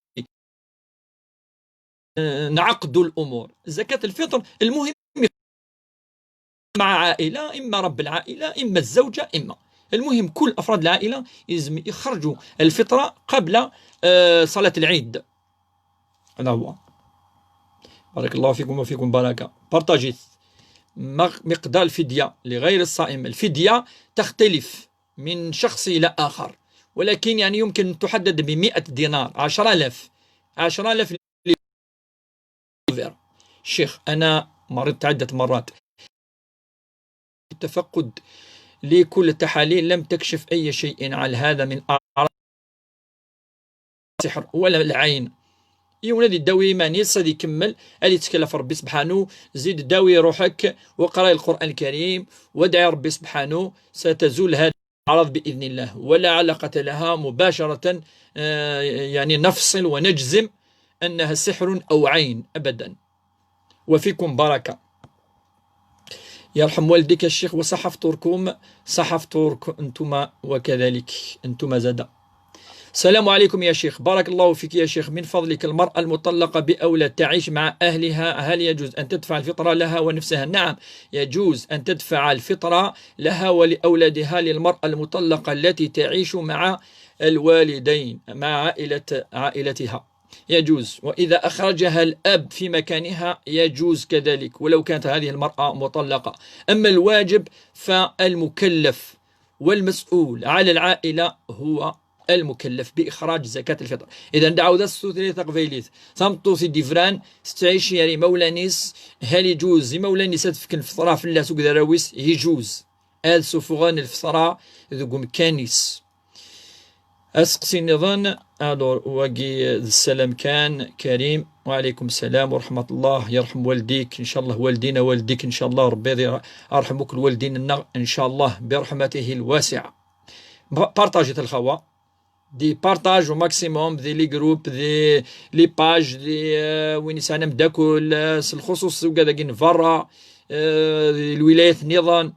نعقد الأمور. زكاة الفطر المهم مع عائلة، إما رب العائلة إما الزوجة، المهم كل أفراد العائلة يخرجوا الفطرة قبل صلاة العيد. هذا هو. بارك الله فيكم وفيكم بركة. بارتاجيت. مقدار الفدية لغير الصائم. الفدية تختلف من شخص إلى آخر، ولكن يعني يمكن أن تحدد ب100 دينار، 10,000 شيخ. أنا مرضت عدة مرات، التفقد لكل التحاليل لم تكشف أي شيء على هذا من أعراض السحر ولا العين. يا ولدي داوي مانيس، غادي يكمل، غادي تكلف ربي سبحانه. زيد داوي روحك وقرأ القرآن الكريم وادعي ربي سبحانه، ستزول هذه الأعراض بإذن الله، ولا علاقة لها مباشرة. يعني نفصل ونجزم أنها سحر أو عين أبدا. وفيكم بركة. يرحم والديك الشيخ، وصحف تركم، صحف ترك أنتما وكذلك أنتما زاد. السلام عليكم يا شيخ، بارك الله فيك يا شيخ. من فضلك، المرأة المطلقة بأولى تعيش مع أهلها، هل يجوز أن تدفع الفطرة لها ونفسها؟ نعم، يجوز أن تدفع الفطرة لها ولأولادها، للمرأة المطلقة التي تعيش مع الوالدين مع عائلتها يجوز. وإذا أخرجها الأب في مكانها يجوز كذلك، ولو كانت هذه المرأة مطلقة. أما الواجب فالمكلف والمسؤول على العائلة هو المكلف بإخراج زكاة الفطر. إذا دعوا ذا السوثري تقفيليث ثمطو في ديفران ستعيش ياري مولانيس، هل يجوز مولانيس تفكن الفطرة في الله سوق دراويس؟ يجوز. آل سوفغان الفطرة ذو مكانيس. أسقسي نظن أدور واقي السلام كان كريم. وعليكم السلام ورحمة الله. يرحم والديك إن شاء الله، والدينا والديك إن شاء الله، ربي أرحمك الوالدين إن شاء الله برحمته الواسعة. بارتاجت الخوا دي بارتاج وماكسيموم دي لي جروب دي لي باج دي وين يسانا مداكل الخصوص وكذا فرا الولايات النظام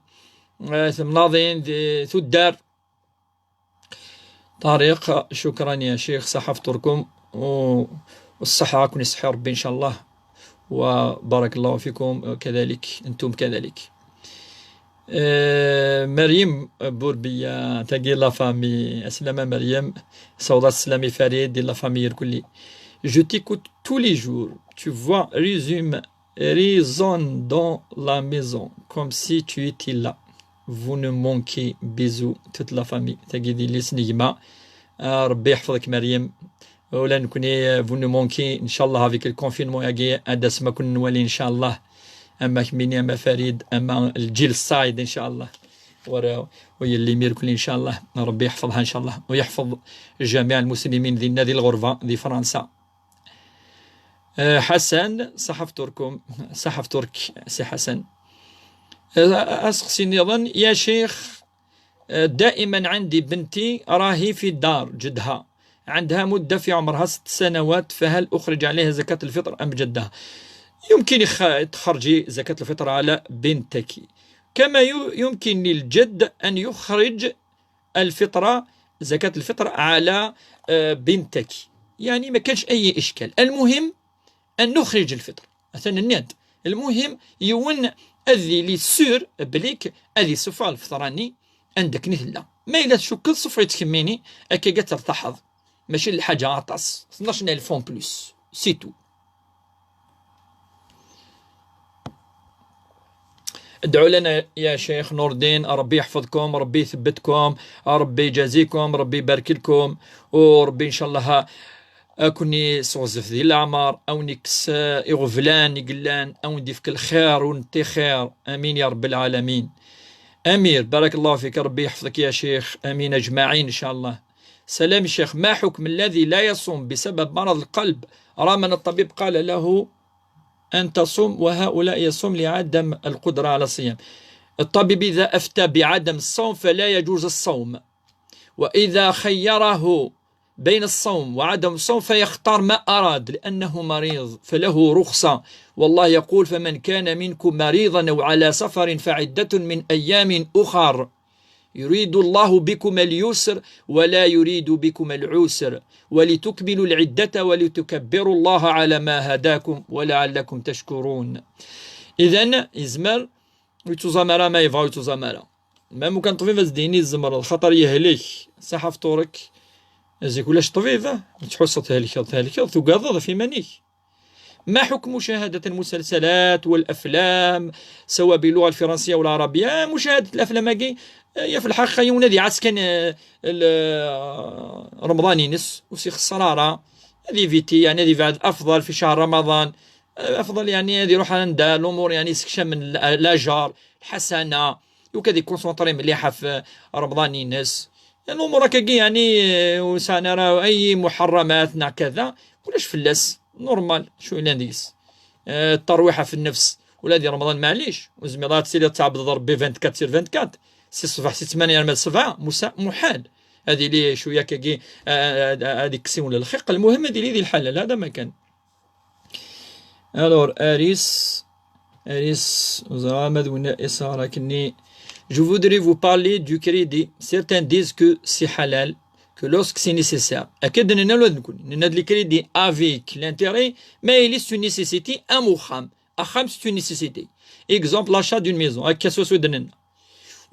ثمناضين ذو الدار. طريق. شكرا يا شيخ، صحفتكم والصحة كن يصحي ربي إن شاء الله، وبارك الله فيكم كذلك أنتم كذلك. مريم بوربيا تاقي لا فامي. السلامة مريم، صودا السلامي فريد دي لا فامي الكلي. Je t'écoute tous les jours. Tu vois, résonne dans la maison comme si tu étais là. Vous ne manquez. Bisous toute la famille. تاقي دي لي سنيجما. ربي يحفظك مريم، ولا نكوني vous ne manquez إن شاء الله avec le confinement ياقي أدس ما كن نولي إن شاء الله. أما كميني أما فريد أما الجيل الصاعد إن شاء الله، ويلي مير كل إن شاء الله. ربي يحفظها إن شاء الله ويحفظ جميع المسلمين ذي نادي الغرفة ذي فرنسا. حسن صحفتكم، صحف ترك سي حسن. أسقسي نظن يا شيخ، دائما عندي بنتي راهي في دار جدها، عندها مدة في عمرها 6 سنوات، فهل أخرج عليها زكاة الفطر أم جدها؟ يمكن تخرجي زكاة الفطر على بنتك، كما يمكن للجد أن يخرج الفطرة زكاة الفطر على بنتك، يعني ما كانش أي إشكال. المهم أن نخرج الفطر مثلا الناد، المهم يون أذي لي سور بليك أذي صفة الفطراني عندك نثلا، ما إلا تشكل صفة تكميني أكا قتر تحظ ماشي الحاجة عطاس 12,000 فون بلوس سيتو. ادعوا لنا يا شيخ نور الدين، ربي يحفظكم، ربي يثبتكم، ربي يجازيكم، ربي يبارك لكم، وربي ان شاء الله اكوني صوزف ذي الاعمار او نكس يغفلان يقلان او نديفك الخير ونتي خير، امين يا رب العالمين. امير بارك الله فيك، ربي يحفظك يا شيخ، امين اجمعين ان شاء الله. سلام الشيخ، ما حكم الذي لا يصوم بسبب مرض القلب رغم ان الطبيب قال له أن تصوم وهؤلاء يصوم لعدم القدرة على الصيام. الطبيب إذا أفتى بعدم الصوم فلا يجوز الصوم، وإذا خيره بين الصوم وعدم الصوم فيختار ما أراد لأنه مريض فله رخصة. والله يقول: فمن كان منكم مريضا أو على سفر فعدة من أيام أخر يريد الله بكم اليسر ولا يريد بكم العسر ولتكملوا العدة ولتكبروا الله على ما هداكم ولعلكم تشكرون. إذن يزمر ويتزمر ما يبغى يتزمر ما ممكن طبيب زديني الزمر الخطر يهلك صحة فطورك زي كلاش طبيب تحس تهلك تقاضى في منيك. ما حكم مشاهدة المسلسلات والأفلام سواء باللغة الفرنسية والعربية؟ مشاهدة الأفلام هي في الحقيقة يونادي عسكن رمضان ينس وسيخ الصرارة هذه فيتي يعني هذه بعد أفضل في شهر رمضان أفضل يعني هذه روح عندها الأمور يعني سكشة من الأجار الحسنة وكذا كونسونطري مليحة في رمضان ينس الأمور كي يعني وسنرى أي محرمات كذا ولاش فلاس نورمال شو نديس الترويحة في النفس ولادي رمضان معليش وزميلات سيدي تعبد ضرب 24 سير 24 سي صباح سي 8 مال 7 محال هذه لي شويه كي هذيك السي ولا الخيق المهم هذه لي الحلال هذا ما كان. الور اريس زعما إسارة كني je voudrais vous parler du crédit. Certains disent que c'est halal que lorsque c'est nécessaire. أكيد أننا لازم نكون أن هذا الكريدي avec l'intérêt mais il est une nécessité أخام c'est une nécessité. Exemple l'achat d'une maison هكا سوسو دننا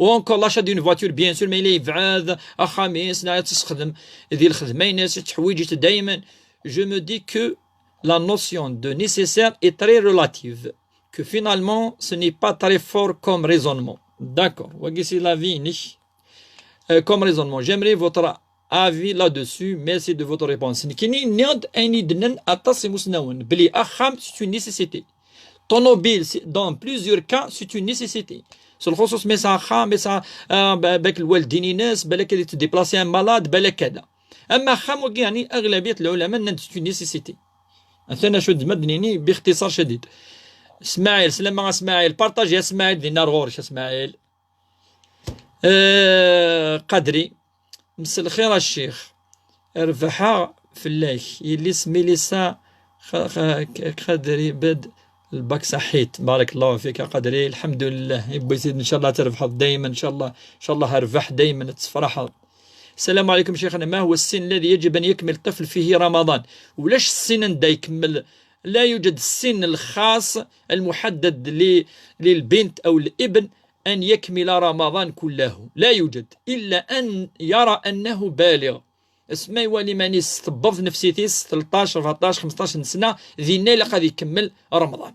ou encore l'achat d'une voiture bien sûr mais il بعاد خميس تستخدم ديال الخدمة يناس تحويجت دائما. Je me dis que la notion de nécessaire est très relative que finalement ce n'est pas très fort comme raisonnement. D'accord. Voici la vie comme raisonnement. J'aimerais votre avis là-dessus. Merci de votre réponse. Kini niad aini dnen atasimus nawen. Bli akham c'est une nécessité. Automobile dans plusieurs cas c'est une nécessité. Sur le خصوص مسا خام مسا باك الوالدين ناس بالك تديبلاسي ان مالاد بالك كذا. اما خام يعني اغلبيه العلماء ان c'est une nécessité. انا شو مدنيني باختصار شديد. اسماعيل سلام اسماعيل بارطاج يا اسماعيل دينا غورش اسماعيل قدري مساء الخير الشيخ رفحا فلاش يلي سمي لسا قدري بد الباك صحيت بارك الله فيك قدري الحمد لله يبا يزيد ان شاء الله تربح دائما ان شاء الله هربح دائما تفرح. السلام عليكم شيخنا ما هو السن الذي يجب ان يكمل الطفل فيه رمضان ولاش السن دا يكمل؟ لا يوجد السن الخاص المحدد للبنت أو الابن أن يكمل رمضان كله لا يوجد إلا أن يرى أنه بالغ. اسمي ولي ماني استبض نفسيتي 13 14 15 سنة ذينا إلا قد يكمل رمضان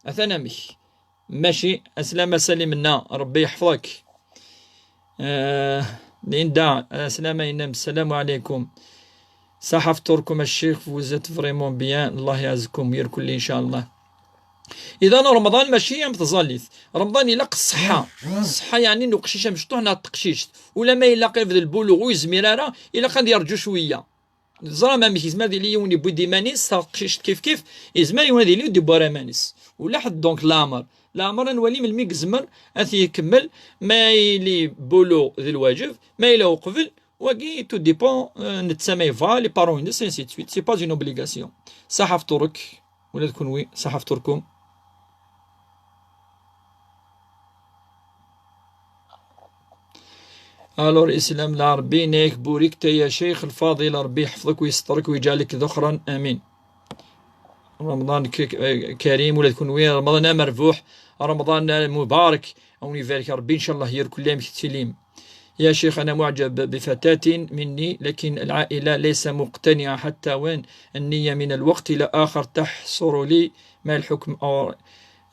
أثنى ماشي أسلام سلمنا ربي يحفظك. ليندا السلام عليكم صح فطوركم الشيخ فوزت فريمون بيان الله يعزكم ويركم لي ان شاء الله. اذا رمضان ماشي يوم تظليث رمضان يلاق الصحه يعني نقشيشه مشطوحنا التقشيش ولا ما يلاقي في البلوغ ويزميراره الا قد يرجو شويه زرا ما مشي زما ديال يوني بودي مانيس تقشيش كيف يزمر يوني ديال بورا مانيس ولا حد دونك لامر نولي من الميك زمر اثي يكمل ما يلي بولو ذي الواجب ما يلا قبل وكي تو ديبون نتسامي فا لي بارون نس انسي سويت سي با اون اوبليغاسيون. صح فطورك ولا تكون وي صح فطوركم. الور اسلام العربي نيك بوريك يا شيخ الفاضل ربي يحفظك ويسترك ويجعلك ذخرا امين. رمضان كريم ولا تكون وي رمضان مربوح رمضان مبارك اوني فالك ربي ان شاء الله يركل لهم تسليم. يا شيخ أنا معجب بفتاة مني لكن العائلة ليس مقتنعة حتى وين النية من الوقت إلى آخر تحصر لي ما الحكم أو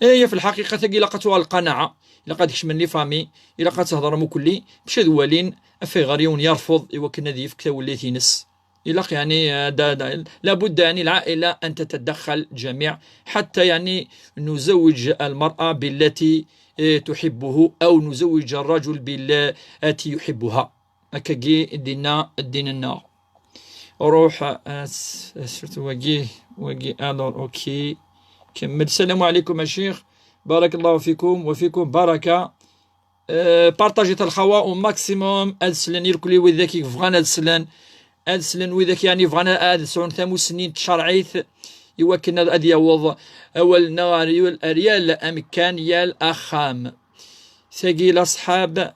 هي في الحقيقة إلا قتوها القناعة إلا قد كشمن لي فامي إلا قد تهضر مكلي باش ذوالين في غريون يرفض وكنا ذيف كتوليت ينس إلا يعني لابد يعني العائلة أن تتدخل جميع حتى يعني نزوج المرأة بالتي تحبه أو نزوج الرجل بالتي يحبها هكاكي ديننا روح وجي ألور أوكي كمل. السلام عليكم الشيخ، بارك الله فيكم وفيكم بركة. بارطاجيت الخوا او ماكسيموم ادسلن يركلي وذاك فغانا ادسلن وذاك يعني فغانا ادسون ثامو سنين تشرعيث يوكلنا ادي يوض اول نواريو الاريال امكان يال اخام ثقيل اصحاب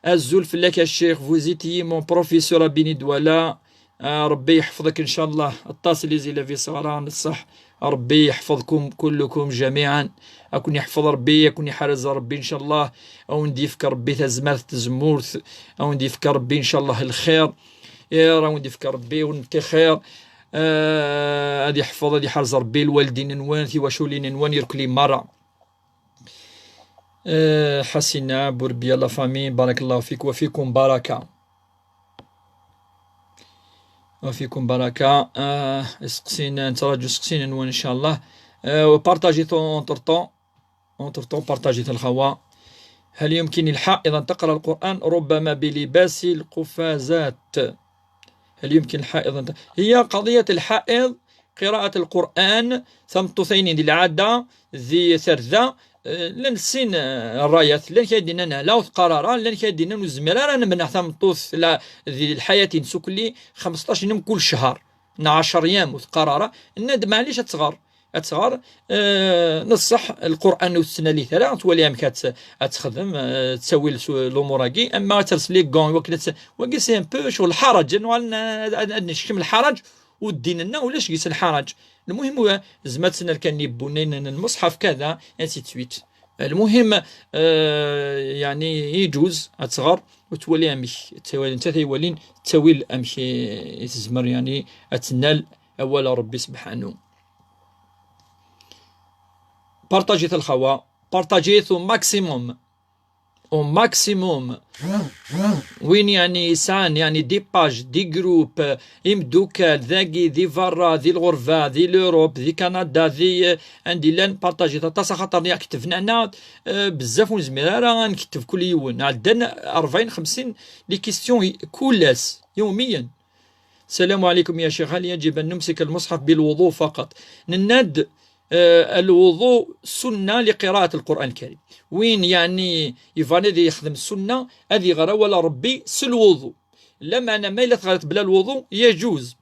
الزلف لك الشيخ فوزيتي مون بروفيسور بني دولا. ربي يحفظك ان شاء الله. الطاس اللي زي في صغران الصح. ربي يحفظكم كلكم جميعا. اكون يحفظ ربي، اكون يحرز ربي ان شاء الله. او نديفك ربي تزمات تزمورث، او نديفك ربي ان شاء الله الخير. يا راه نديفك ربي ونتي خير. هادي يحفظ هادي يحرز ربي الوالدين نوان في وشولين نوان يركلي مرة. حسنا بوربيا لا فامي، بارك الله فيك وفيكم بركة. وفيكم بركة. اسقسينا نتراجو سقسينا نوان ان شاء الله. وبارطاجيتو اونتر طون بارطاجيت الخوا. هل يمكن الحائض أن تقرأ القرآن ربما بلباس القفازات؟ هل يمكن الحائض أن هي قضية الحائض قراءة القرآن ثمطثين دي العادة ذي ثرذا لن سين الرايات لن كيدينا لا قرارا لن كيدينا نزمرا من ثمطث لا ذي الحياة سكلي 15 يوم كل شهر 10 أيام قرارا الند معليش أتصغر. نصح القرآن والسنة اللي ثلاث تولي أمك تخدم تسوي الأموراكي. أما ترسل لي كون وكي سي ان بو شغل الحرج نشكم الحرج والدين لنا ولاش قيس الحرج. المهم هو زمات سنة كان يبونين المصحف كذا انسي تسويت. المهم يعني يجوز أتصغر وتولي أمك انت تولين تسوي أمك تزمر يعني أتنال أول ربي سبحانه. بارطاجيت الخوا بارطاجيت او ماكسيموم وين يعني إنسان يعني دي باج دي جروب يمدوكال ذاكي ذي فرا ذي الغرفة ذي لوروب ذي كندا ذي عندي لان بارطاجيت تاسا خاطر كتبنا هنا بزاف ونزمير راه نكتب كل يوم عندنا 40 50 لي كيستيون كولاس يوميا. السلام عليكم يا شيخ، هل يجب أن نمسك المصحف بالوضوء فقط؟ نناد الوضوء سنة لقراءة القرآن الكريم. وين يعني يفاني ذي يخدم السنة هذه غرا ولا ربي سالوضوء. لما أنا ما غلط بلا الوضوء يجوز.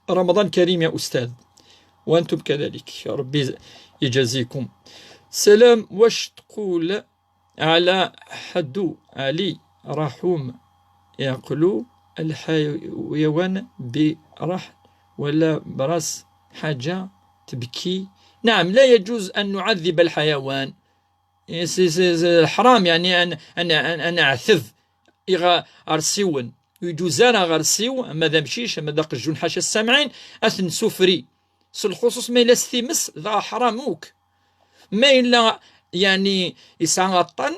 رمضان كريم يا أستاذ وأنتم كذلك، يا ربي يجازيكم. سلام، واش تقول على حدو علي رحوم يأكلوا الحيوان برحل ولا براس حاجة تبكي؟ نعم، لا يجوز أن نعذب الحيوان. حرام يعني أن أعثذ أرسيون يجوزانا غرسيو ماذا مشيش ماذا قجون حاشا السامعين أثن سفري الخصوص ما إلا ستيمس ذا حراموك ما إلا يعني يسعى الطن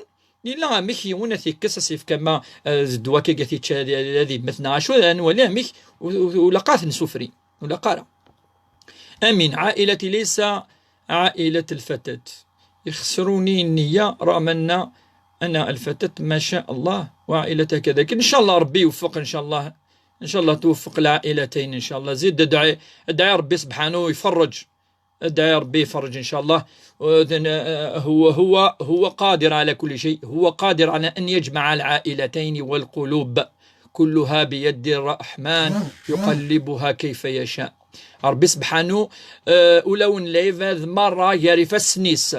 إلا ميخي ونثي كسسيف كما زدواكي قثيتش هذه مثنى عشو ولا ميخ ولا قاثن سفري ولا قارا. أمين، عائلتي ليس عائلة الفتاة، يخسروني النية رغم أن أنا الفتاة ما شاء الله وعائلتها كذلك. إن شاء الله ربي يوفق، إن شاء الله إن شاء الله توفق العائلتين إن شاء الله. زيد ادعي ربي سبحانه يفرج، ادعي ربي يفرج إن شاء الله. هو قادر على كل شيء، هو قادر على أن يجمع العائلتين والقلوب كلها بيد الرحمن يقلبها كيف يشاء. ربي سبحانه ولو نلايف مرة يعرف السنيس.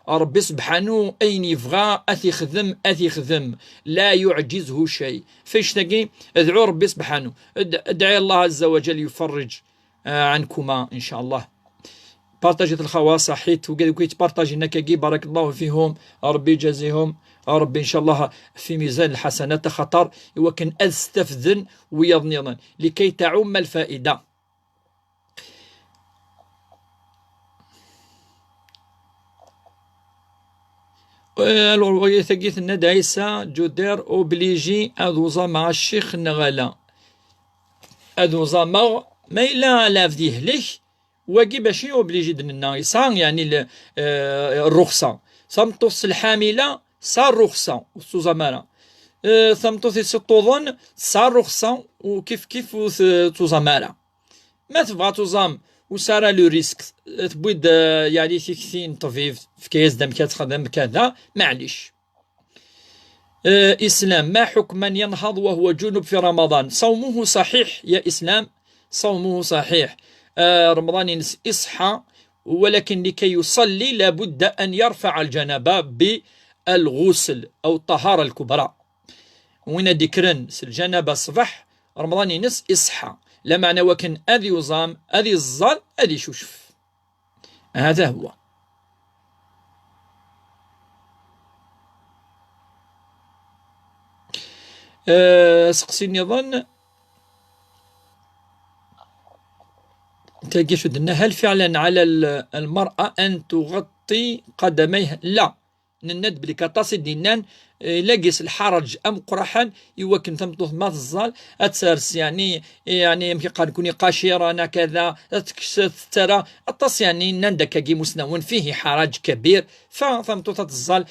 ربي سبحانه أين يبغى أثي خذم لا يعجزه شيء. فاش تقي ادعوا ربي سبحانه، ادعي الله عز وجل يفرج عنكما إن شاء الله. بارطاجيت الخواص حيت وكيت بارطاجي نكاكي بارك الله فيهم، ربي يجازيهم ربي إن شاء الله في ميزان الحسنات خطر وكن أستفذن ويظنن لكي تعم الفائدة. ثقيت الندعيسة جودير أوبليجي أذوزا مع الشيخ نغالا أذوزا ما إلا لافديه ليش واقي باشي أوبليجي دنا يسان يعني الرخصة سمطوس الحاملة صار رخصة وسوزامارا ثمطوث ستوظن صار رخصة وكيف توزامارا ما تبغى توزام وصار لو ريسك تبويد يعني تيكثين طبيب في كيس دم كتخدم كذا معليش. إسلام: ما حكم من ينهض وهو جنب في رمضان؟ صومه صحيح يا إسلام، صومه صحيح. رمضان يصحى، ولكن لكي يصلي لابد أن يرفع الجنابة بالغسل أو الطهارة الكبرى. وين ذكرن الجنابة الصباح رمضان ينس يصحى، لا معنى وكن أذي يظام أذي الظل أذي شوشف. هذا هو. سقسيني ظن تلقي شدنا: هل فعلا على المرأة أن تغطي قدميها؟ لا، نند بلي كتصيد دينان لاقيس الحرج ام قرحان يوكن تمطوث ما الزال اتسارس يعني يمكن قد كوني قاشيرانا كذا ترى الطاس يعني نندك كي مسنون فيه حرج كبير فمطوث الزال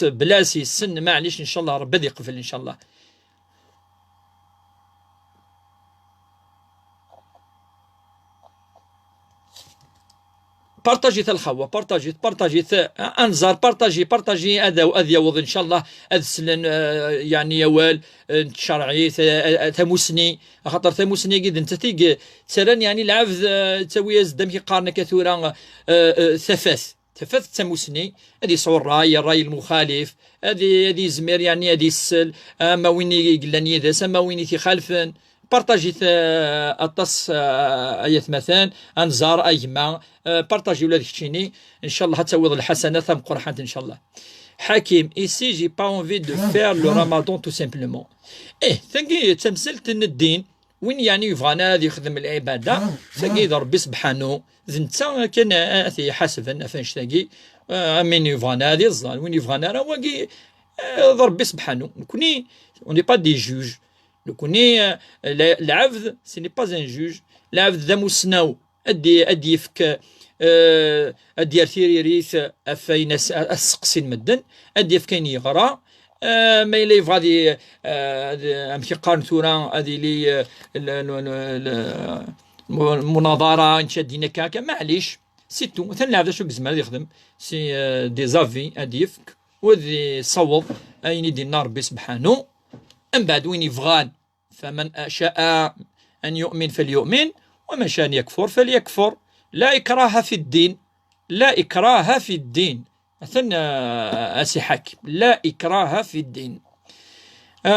بلاسي السن معليش ان شاء الله ربي يقفل ان شاء الله. بارطاجيت الخوا، بارطاجيت انزار، بارطاجي هذا واذ يوض ان شاء الله اذسلن يعني يوال شرعي ثموسني خاطر ثموسني قد انت تيق تسرن يعني العفذ تسوي دم كيقارن كثورا ثفاث ثموسني هذه صور الراي المخالف هذه زمير يعني هذه السل اما وين يقلني ذا اما وين يخالفن بارطاجيت الطس ايات مثلا انزار ايما بارطاجي ولاد كتشيني ان شاء الله هتسوي الحسنات ثم قرحات ان شاء الله. حكيم: ايسي جي با اونفي دو فير لو رمضان تو سامبلومون. ثانكي تمثلت الدين وين يعني يبغانا يخدم العباده ثانكي ربي سبحانه زنتا كان اثي حسب فاش ثانكي من يبغانا هذه الظال وين يبغانا راه واقي ربي سبحانه نكوني اوني با دي جوج نكوني العبد سي ني با ان جوج. العبد ذا مسناو ادي يفك ادي يرثيري ريث افين السقسي المدن ادي يفكين يغرى ما الا يبغى غادي امشي قارن ثورا هذه لي المناظره نشدينا كاكا معليش سيتو مثلا العبد شو بزمان يخدم سي دي زافي ادي يفك وذي صوب اين يدي النار ربي سبحانه. أم بعد وين يفغان فمن شاء أن يؤمن فليؤمن ومن شاء أن يكفر فليكفر. لا إكراه في الدين، لا إكراه في الدين. أثنى أسي حاكم لا إكراه في الدين.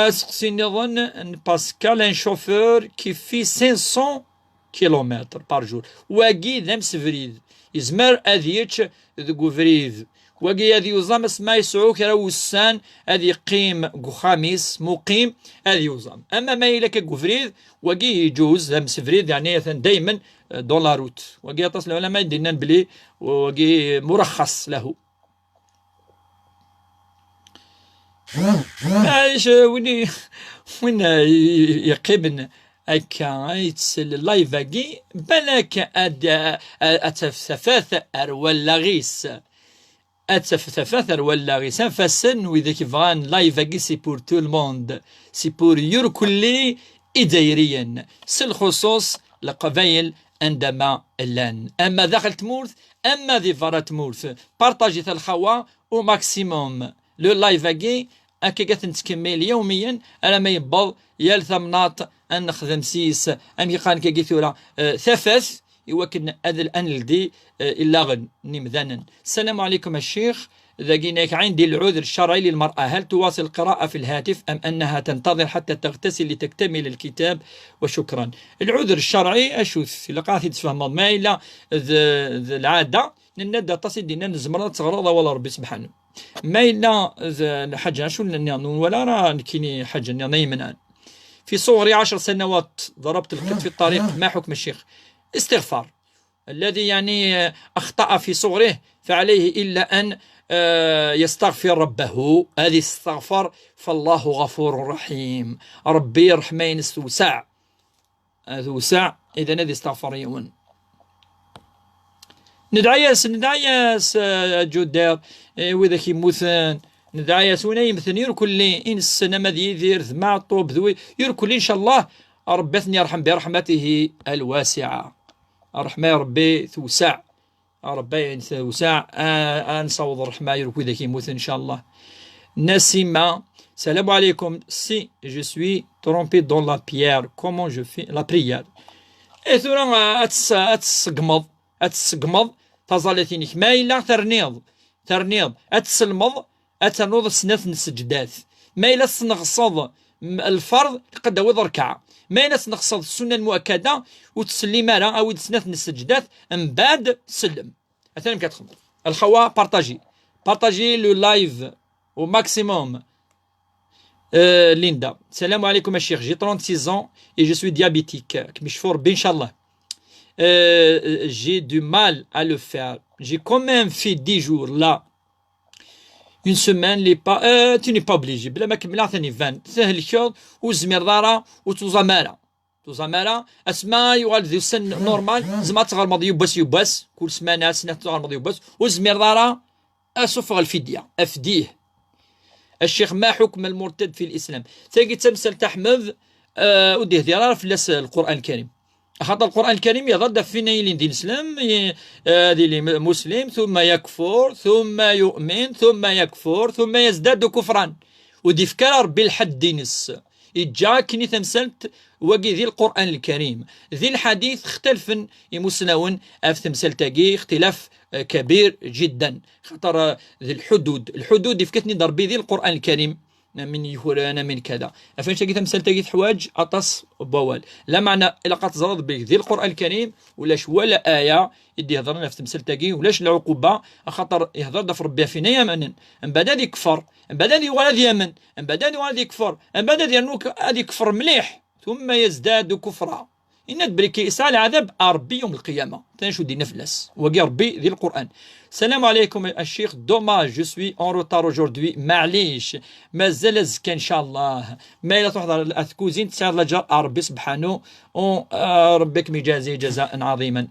سقسي نظن أن باسكال ان شوفور كي في 500 كيلومتر بار جور واقي ذمس فريد يزمر أذيتش ذو فريد واقي هذه يوزام اسما يسعو كرا وسان هذه يقيم خامس مقيم هذه يوزام. اما ما الى كفريد واقي يجوز همس فريد يعني دائما دولار واقي يتصل العلماء يدينا بلي واقي مرخص له. معليش وين يقيبن هكا يتسل اللايف هاكي بالك اتفثفاث ولا غيس اتفثفاثر ولا غيسان فسن وإذا كيفغان لايف هاكي سي بور تو الموند سي بور يركلي إدايريا سالخصوص القبايل عندما لان اما داخل تمورث اما ذي فرا تمورث بارطاجي الخوا او ماكسيموم لو لايف هاكي هكا كتنتكمل يوميا على ما يبض يا الثمناط ان نخدم سيس ام يقال كي ثورا ثفاث يوكن هذا الان لدي الا غن نمذانا. السلام عليكم الشيخ، ذاكيناك عندي العذر الشرعي للمرأة، هل تواصل القراءة في الهاتف أم أنها تنتظر حتى تغتسل لتكتمل الكتاب؟ وشكرا. العذر الشرعي أشوف لقاثي تفهم ما إلا العادة نندى تصل دينا نزمرات صغرى ولا ربي سبحانه ما إلا حاجة شو ولا راه كيني حاجة نايمن. في صغري 10 سنوات ضربت القط في الطريق، ما حكم الشيخ؟ استغفار. الذي يعني أخطأ في صغره فعليه إلا أن يستغفر ربه، هذه استغفر فالله غفور رحيم، ربي رحمين وسع ذو سع إذا الذي استغفر يوم. ندعياس جودير وإذا كيموثن ندعياس وين يمثل يركل لي إن السنة ما يدير مع الطوب ذوي يركل إن شاء الله ربي يرحم برحمته الواسعة. الرحمة يا ربي توسع، ربي توسع، نصوض الرحمة يركو ذاك يموت إن شاء الله. نسيمة السلام عليكم. سي جو سوي ترومبي دون لا بيير كومون جو في لا بريير. ثورا أتسقمض تظلتينك ما إلا ترنيض أتسلمض أتنوض سناث السجدات، ما إلا تنغصض الفرض قد وض ركعة، ما إلا تنغصض السنة المؤكدة وتسلي مالا أو سناث السجدات من بعد سلم. أثناء كتخمض الخوا بارطاجي لو لايف au maximum. Linda, salam alaikum ma chère, j'ai 36 ans et je suis diabétique. Inch'Allah. J'ai du mal à le faire. J'ai quand même fait 10 jours là. Une semaine, tu n'es pas obligé. بلا ما كملها ثاني 20. سهل الشغل وزمير وتزمارة. اسماء يغال ذي سن نورمال زعما تغرمض يباس كل سمانة سنة تغرمض يباس وزمير دارا أسفغ الفدية أفديه. الشيخ ما حكم المرتد في الإسلام؟ تاقي تمثل تحمد وديه ديرار في القرآن الكريم، خاطر القرآن الكريم يضد فينا يلين دين الإسلام دي مسلم ثم يكفر ثم يؤمن ثم يكفر ثم يزداد كفرا، ودي فكر ربي الحد دينس إجا كني تمثلت وقي ذي القرآن الكريم ذي الحديث اختلفن يمسنون في تمثال تاقي اختلاف كبير جدا، خاطر ذي الحدود يفكتني ضربي ذي القرآن الكريم من يهورانا من كذا فين تاقي تمثال تاقي حواج أطس بوال لا معنى إلا قد زرد بك ذي القرآن الكريم ولاش ولا آية يدي يهضرنا في تمثال تاقي ولاش العقوبة خاطر يهضر دف ربي فينا يمنا من بعد يكفر من بعد يولد يمن من بعد يولد يكفر من بعد يكفر مليح ثم يزداد كفرا إن بريكي إسعى العذاب ربي يوم القيامة تنشو دي نفلس وقي ربي ذي القرآن. السلام عليكم الشيخ دوماج جو سوي اون روتار اجوردوي معليش مازال زكا ان شاء الله ما إلا تحضر الأثكوزين تسعد لجار ربي سبحانه ربك مجازي جزاء عظيما.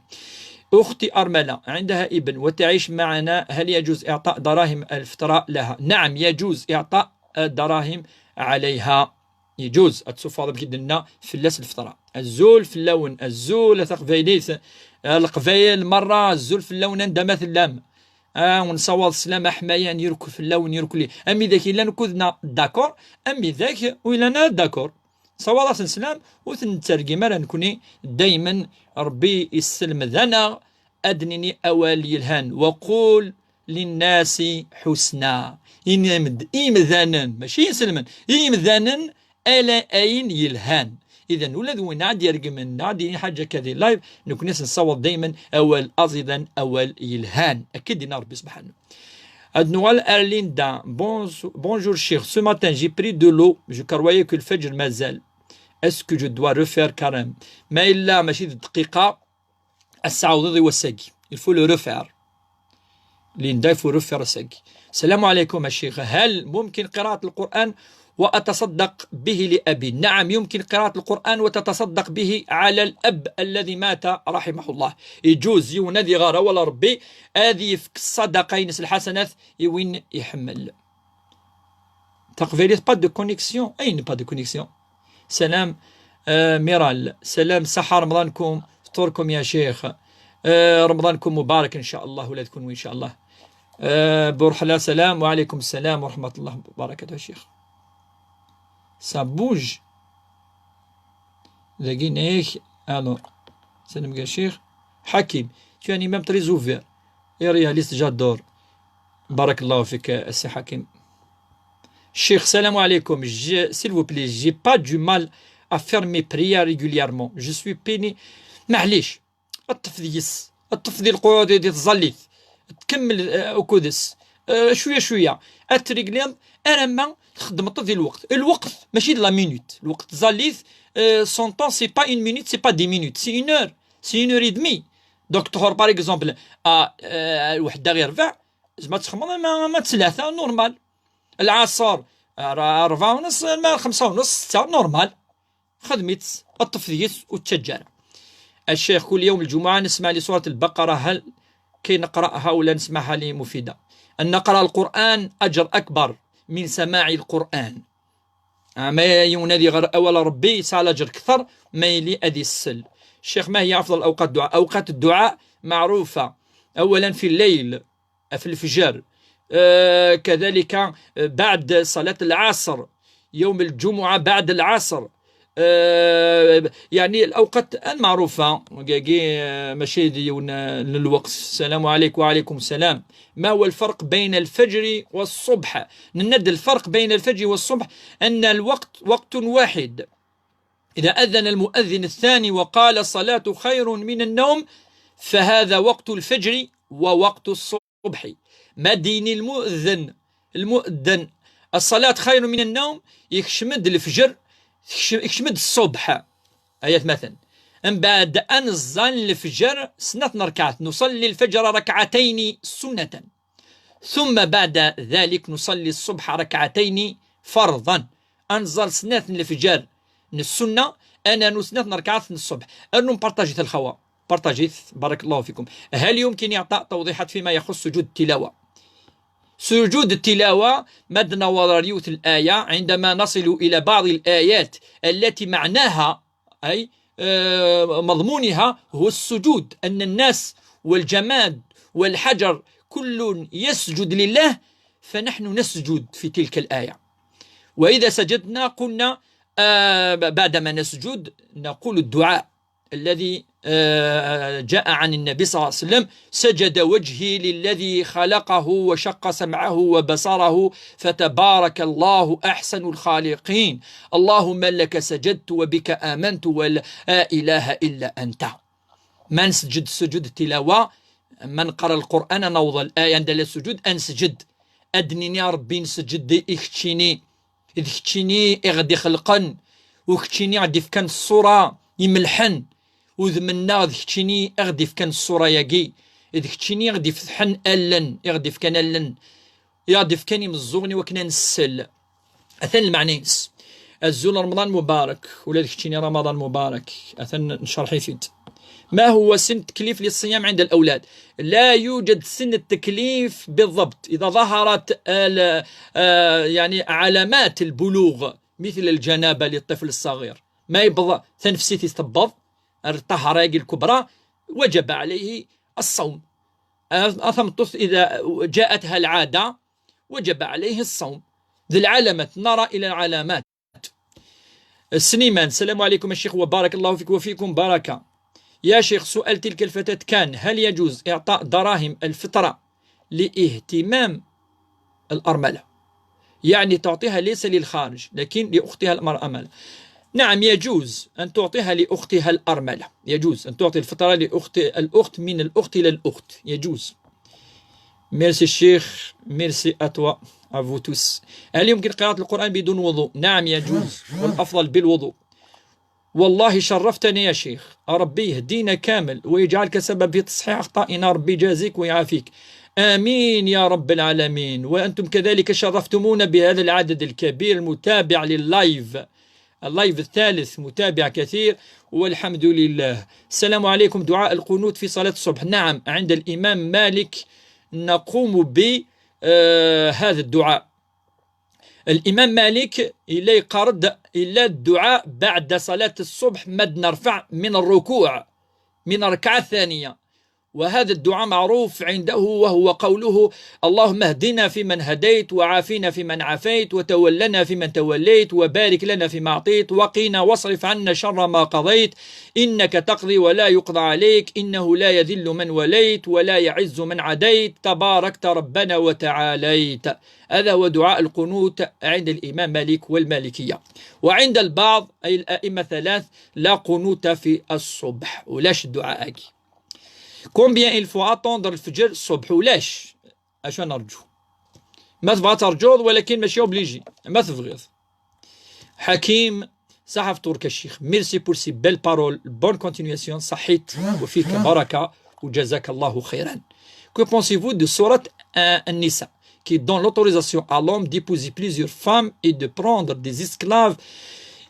أختي أرملة عندها ابن وتعيش معنا، هل يجوز إعطاء دراهم الفتراء لها؟ نعم يجوز إعطاء دراهم عليها، يجوز التصفى بكدنا في اللس الفطرة الزول في اللون الزول تقفيليث القفايل مرة الزول في اللون اندمت اللام ونصوض السلام حمايا يركو في اللون يركو لي أمي ذاك إلا نكوذنا داكور أمي ذاك وإلا أنا داكور صوالات السلام وثنترقي مرة نكوني دايما ربي يسلم ذنا أدنني أوالي الهان وقول للناس حسنا إمذانا ماشي يسلمن إمذانا ألا أين يلهان. إذا ولاد وين عاد يرقى من عاد حاجة كذي لايف نكون نصوت دائما أول أزيدا أول يلهان أكيد ربي سبحانه. Noël Erlinda, bonjour cher, ce matin j'ai pris de l'eau, je croyais que le fajr mazal. Est-ce que je dois refaire carême? ما إلا ماشي دقيقة الساعة وضي والساقي il faut le refaire. ليندا il faut refaire الساقي. السلام عليكم الشيخ، هل ممكن قراءة القرآن وأتصدق به لأبي؟ نعم يمكن قراءة القرآن وتتصدق به على الأب الذي مات رحمه الله، يجوز يونادي غارة ولا ربي هذه في الصدقة ينس الحسنات وين يحمل. تقفيليت با دو كونيكسيون، أين با دو كونيكسيون؟ سلام ميرال، سلام صحة، رمضانكم فطوركم يا شيخ، رمضانكم مبارك إن شاء الله ولا تكونوا إن شاء الله برحلة. سلام وعليكم السلام ورحمة الله وبركاته يا شيخ. Ça bouge. La Guinée. Alors, salam Gachir. Hakim, tu es un imam très ouvert et réaliste, j'adore. Barakallahu fik, c'est Hakim. Cheikh, salam alaikum. S'il vous plaît, j'ai pas du mal à faire mes prières régulièrement. Je suis peiné. معليش التفضيل القعود دي تظليت تكمل أكودس شوية أتريقلين أنا ما خدمت ذي الوقت ماشي لا مينوت، الوقت زاليث سون طون سي با اون مينوت سي با دي مينوت سي اون اور سي اون اور اي دمي. دونك تهور باغ اكزومبل الوحده غير ربع زعما تخمض ما ثلاثه نورمال، العصر 4:30 الماء 5:30 6 نورمال، خدمت التفضيل والتشجر. الشيخ كل يوم الجمعة نسمع لسورة البقرة، هل كي نقرأها ولا نسمعها لي مفيدة؟ أن نقرأ القرآن أجر أكبر من سماع القرآن. ما ينادي غير أول ربي يسعى الأجر أكثر ما يلي أدي السل. الشيخ، ما هي أفضل أوقات الدعاء؟ أوقات الدعاء معروفة، أولا في الليل، في الفجر، كذلك بعد صلاة العصر، يوم الجمعة بعد العصر، يعني الأوقات المعروفة ماشي ديون للوقت. السلام عليكم. وعليكم السلام. ما هو الفرق بين الفجر والصبح؟ نند الفرق بين الفجر والصبح أن الوقت وقت واحد. إذا أذن المؤذن الثاني وقال الصلاة خير من النوم فهذا وقت الفجر ووقت الصبح. ما دين المؤذن الصلاة خير من النوم يكشمد الفجر، يكشمد الصبح. آيات مثلا من بعد أن نصلي الفجر سنة ركعات، نصلي الفجر ركعتين سنة، ثم بعد ذلك نصلي الصبح ركعتين فرضا. أنزل سنة الفجر السنة، أنا نسنة ركعات الصبح. أنو بارتاجيت الخوا بارتاجيت بارك الله فيكم. هل يمكن إعطاء توضيحات فيما يخص سجود التلاوة؟ سجود التلاوة مدنا وريوت الآية عندما نصل إلى بعض الآيات التي معناها أي مضمونها هو السجود، أن الناس والجماد والحجر كل يسجد لله، فنحن نسجد في تلك الآية. وإذا سجدنا قلنا بعدما نسجد نقول الدعاء الذي جاء عن النبي صلى الله عليه وسلم: سجد وجهي للذي خلقه وشق سمعه وبصره فتبارك الله أحسن الخالقين، اللهم لك سجدت وبك آمنت ولا إله إلا أنت. ما نسجد سجود التلاوة، من قرأ القرآن نوض الآية عند السجود أنسجد. أدنيني يا ربي نسجد إختشيني إغدي خلقا، وكتشيني غدي في كان الصورة يملحن، وذمنا غدي كتشيني أغدي في كان الصورة ياكي، إذ كتشيني غدي فتحن ألن يغدي في كان ألن يغدي في كان يمزغني وكنا نسل. أثن المعنيس الزول رمضان مبارك ولا كتشيني رمضان مبارك. أثن نشرحي فيت. ما هو سن التكليف للصيام عند الأولاد؟ لا يوجد سن التكليف بالضبط. إذا ظهرت يعني علامات البلوغ مثل الجنابة للطفل الصغير، ما يبض تنفسيتي تبض الطهارة الكبرى، وجب عليه الصوم. أثمطث إذا جاءتها العادة وجب عليه الصوم. ذي العلامات نرى إلى العلامات. سليمان: السلام عليكم يا شيخ وبارك الله فيك وفيكم بركة. يا شيخ، سؤال تلك الفتاة كان: هل يجوز إعطاء دراهم الفطرة لاهتمام الأرملة؟ يعني تعطيها ليس للخارج لكن لأختها الأرملة. نعم، يجوز أن تعطيها لأختها الأرملة، يجوز أن تعطي الفطرة الأخت من الأخت إلى الأخت، يجوز. ميرسي الشيخ، ميرسي أتوا أفوتوس. هل يمكن قراءة القرآن بدون وضوء؟ نعم يجوز، والأفضل بالوضوء. والله شرفتني يا شيخ، ربي يهدينا كامل ويجعلك سبب في تصحيح أخطائنا، ربي يجازيك ويعافيك. آمين يا رب العالمين. وأنتم كذلك شرفتمونا بهذا العدد الكبير المتابع لللايف، اللايف الثالث متابع كثير والحمد لله. السلام عليكم. دعاء القنوت في صلاة الصبح. نعم، عند الإمام مالك نقوم بهذا الدعاء. الإمام مالك إلا يقرد إلا الدعاء بعد صلاة الصبح مد نرفع من الركوع من الركعة الثانية، وهذا الدعاء معروف عنده، وهو قوله: اللهم اهدنا فيمن هديت، وعافنا فيمن عافيت، وتولنا فيمن توليت، وبارك لنا فيما أعطيت، وقنا واصرف عنا شر ما قضيت، إنك تقضي ولا يقضى عليك، إنه لا يذل من وليت ولا يعز من عديت، تباركت ربنا وتعاليت. هذا هو دعاء القنوت عند الإمام مالك والمالكية. وعند البعض أي الأئمة ثلاث لا قنوت في الصبح، ولاش الدعاء أكي. Combien il faut attendre الفجر الصبح؟ ولاش اش نرجو؟ ما تبغى ترجوض ولكن ماشي اوبليجي، ما تبغيض. حكيم صحف ترك الشيخ، ميرسي بور سي بيل بارول، بون كونتينياسيون، صحيت وفيك بركة وجزاك الله خيرا. Que pensez-vous de سورة النساء qui donne l'autorisation à l'homme d'épouser plusieurs femmes et de prendre des esclaves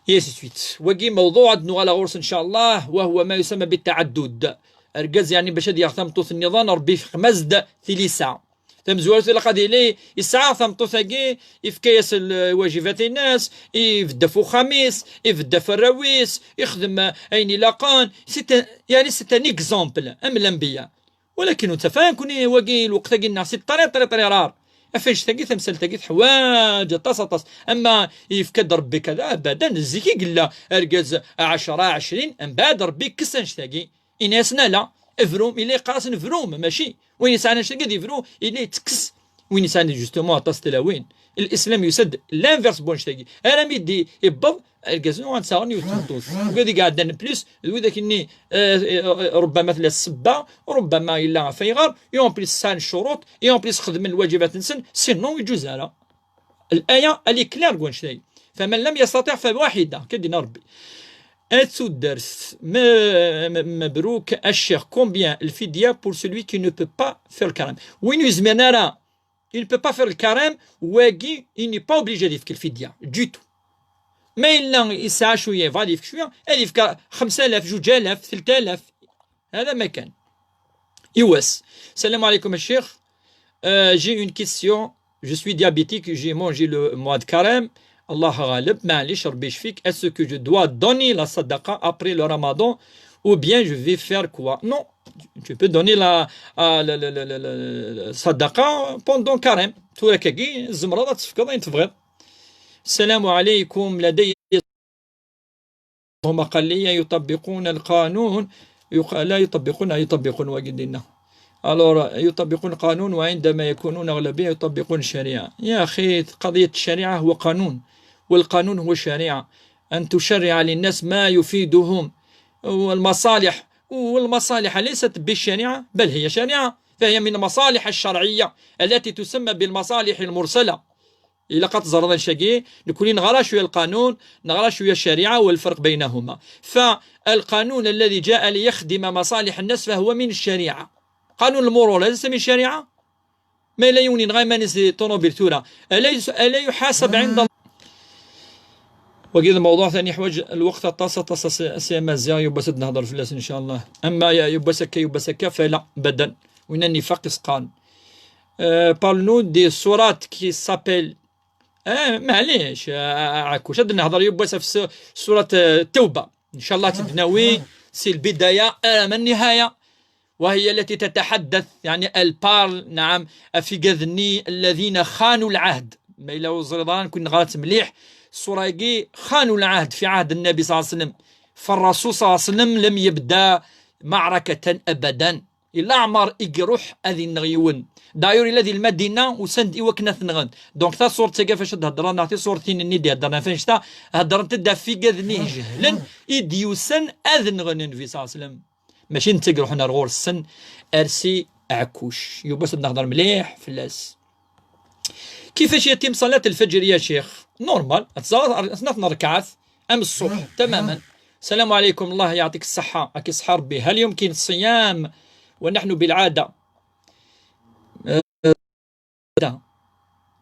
et ainsi de suite. وقي موضوع على غرس ان شاء الله، وهو ما يسمى بالتعدد. أرجز يعني باش يغتمطوا في النظام ربي في خمسد ثلثة، تمزوالت إلا قضي لي يسعى ثمطو ثاقي يفكيس الواجبات الناس يفدا فو خميس يفدا في الرويس يخدم أين لاقان يعني سيت ان اكزومبل أم الأنبياء. ولكن انت فاهم كوني واقي الوقت قلنا سي طري رار افاش تاقي ثمسل تاقي حوايج طاس اما يفكد ربي كذا ابدا الزكي قلا ارقز 10 20 من بعد ربي كسنش تاقي اناسنا لا افروم الي قاس نفروم ماشي وين يسعنا شنو قد يفرو الي تكس وين يسعنا جوستومون طاس تلاوين الاسلام يسد لانفيرس بونش تاقي انا ميدي يبض الكازنو غنساوني وتنطوس وكادي قاعد بليس ذاك اني ربما مثل السبه وربما الا فيغار يون بليس سان الشروط يون بليس خدم الواجبات نسن سينو يجوز على الايه اللي كلار كونشتاي فمن لم يستطع فواحده كدينا ربي اتسو الدرس مبروك الشيخ كومبيان الفديه بور سولوي كي نو بو با فير الكرام وين يزمنا راه il ne peut pas faire le carême واقي il n'est pas obligé يفك الفديه du tout ما إلا يسعى شوية فالي يفك شوية اللي يفك 5000 2000 3000 هذا ما كان يواس. السلام عليكم الشيخ. j'ai une question je suis diabétique j'ai mangé le mois de carême الله غالب معليش ربي يشفيك est-ce que je dois donner la sadaqa après le ramadan ou bien je vais faire quoi? Non, tu peux donner la sadaqa pendant carême تورا كاكي الزمرة تفكر وين تبغي. السلام عليكم لدي هم أقلية يطبقون القانون لا يطبقون وجدنا يطبقون القانون وعندما يكونون أغلبية يطبقون الشريعة. يا أخي قضية الشريعة هو قانون والقانون هو الشريعة أن تشرع للناس ما يفيدهم والمصالح ليست بالشريعة بل هي شريعة فهي من المصالح الشرعية التي تسمى بالمصالح المرسلة. إلا قد زرنا شقي نكون نغرى شوية القانون نغرى شوية الشريعة والفرق بينهما. فالقانون الذي جاء ليخدم مصالح الناس فهو من الشريعة. قانون المرور ليس من الشريعة ما لا يوني نغاية ما نسي طونوبيلتورا ألا يحاسب عند الله. وكذا موضوع ثاني حواج الوقت طاسة سيمازيا يبسد نهضر في الناس إن شاء الله. أما يبسك فلا بدن وين النفاق يسقان. parle-nous des sourates qui s'appellent معليش عكوش هاد نهضر يبوس في سورة التوبة إن شاء الله تبناوي سي البداية من النهاية وهي التي تتحدث يعني البارل نعم في قذني الذين خانوا العهد ما إلا وزرضان كنا غلط مليح السورة خانوا العهد في عهد النبي صلى الله عليه وسلم فالرسول صلى الله عليه وسلم لم يبدأ معركة أبدا إلا عمر إقروح أذي النغيون دايور الذي المدينه وسند وكنا ثنغن دونك تا صورتك كيفاش تهضر نعطي صورتين الندي هضرنا فين شتا هضر تدا في كذني جهلا يديوسن اذن النبي صلى الله عليه وسلم ماشي نتقرو حنا رغور السن ارسي عكوش يبس نهضر مليح فلاس. كيفاش يتم صلاه الفجر يا شيخ؟ نورمال اثناء ركعات ام الصبح تماما. السلام عليكم الله يعطيك الصحه اكي صحه ربي. هل يمكن الصيام ونحن بالعاده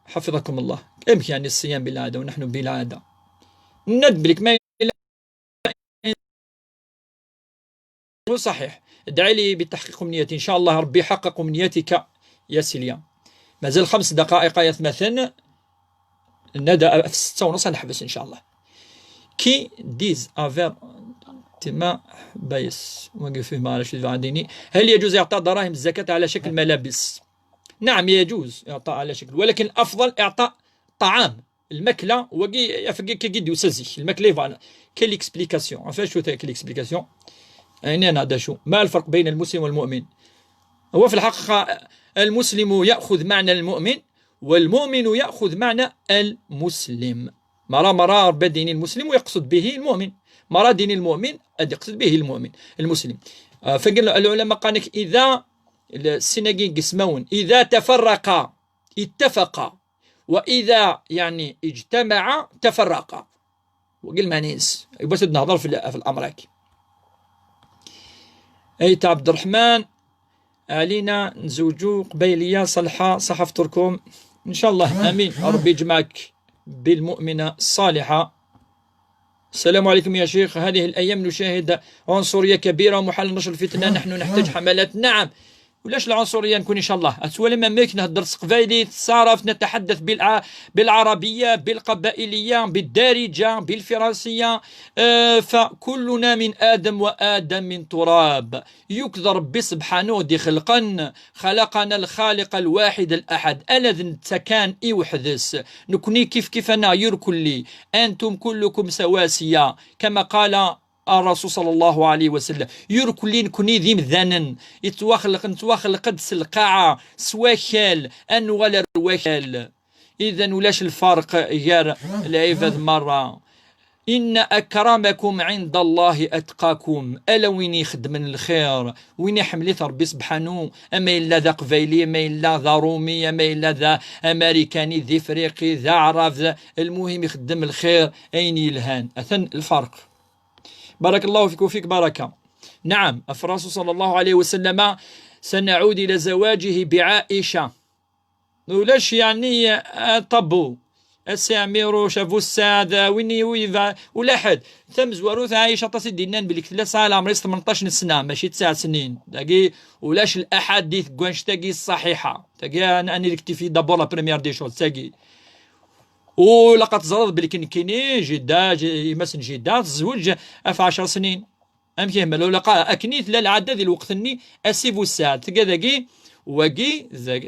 حفظكم الله يمكن يعني الصيام بالعادة ونحن بالعادة ندبلك ما صحيح. ادعي لي بتحقيق أمنيتي إن شاء الله ربي يحقق أمنيتك يا سيليا. ما زال 5 دقائق يتمثل ندى في 6:30 نحبس إن شاء الله. كي ديز افير تما بايس وقف فيه ما عرفش عندي. هل يجوز إعطاء دراهم الزكاة على شكل ملابس؟ نعم يجوز إعطاء على شكل ولكن الأفضل إعطاء طعام الماكلة وكي يفكي كيد يسزي الماكلة يفعل كل إكسبليكاسيون عفاش شو كل إكسبليكاسيون يعني أنا هذا شو ما الفرق بين المسلم والمؤمن. هو في الحقيقة المسلم يأخذ معنى المؤمن والمؤمن يأخذ معنى المسلم. مرة بدين المسلم ويقصد به المؤمن مرة دين المؤمن يقصد به المسلم. فقال العلماء قالك إذا السناجين قسمون إذا تفرقا اتفقا وإذا يعني اجتمعا تفرقا وقل ما نيس بس نهضر في الأمر أيت عبد الرحمن علينا نزوجو قبيلية صلحة صح فطركم إن شاء الله آمين ربي يجمعك بالمؤمنة الصالحة. السلام عليكم يا شيخ. هذه الأيام نشاهد عنصرية كبيرة ومحل نشر الفتنة نحن نحتاج حملات. نعم ولاش العنصريه نكون ان شاء الله اتولى ما ميك نهضر قبايلي تصارف نتحدث بالعربيه بالقبائليه بالدارجه بالفرنسيه. فكلنا من ادم وادم من تراب. يكذب ربي سبحانه دي خلقنا الخالق الواحد الاحد الذي تكان وحدث نكوني كيف انا يركلي انتم كلكم سواسيه كما قال الرسول صلى الله عليه وسلم. يركلين كوني ذي مذنن يتواخلق قدس القاعة سواكل ولا رواكل. إذا ولاش الفرق غير العباد مرة. إن أكرمكم عند الله أتقاكم. ألا وين يخدم الخير وين يحملت ربي سبحانه أما إلا ذا قبيلي أما إلا ذا رومي أما إلا ذا أمريكاني ذي إفريقي ذا عرب المهم يخدم الخير أين يلهان. أثن الفرق. بارك الله فيك وفيك بركة. نعم الرسول صلى الله عليه وسلم سنعود إلى زواجه بعائشة. ولاش يعني طبو الساميرو شافو السادة ويني ويفا ولا حد ثم زواروث عائشة تصدي نان بلي كتلا سال عمري 18 سنة ماشي 9 سنين تاقي. ولاش الأحاديث كوانش تاقي الصحيحة تاقي أنا نكتفي دابور لا بريمير دي شوز تاقي. ولقد زرد بلي كاين جدة مثلا جدة تزوج في 10 سنين ام كيهمل ولا قال اكنيت لا العاده ديال الوقت اسيفو الساعه تلقى ذاكي وكي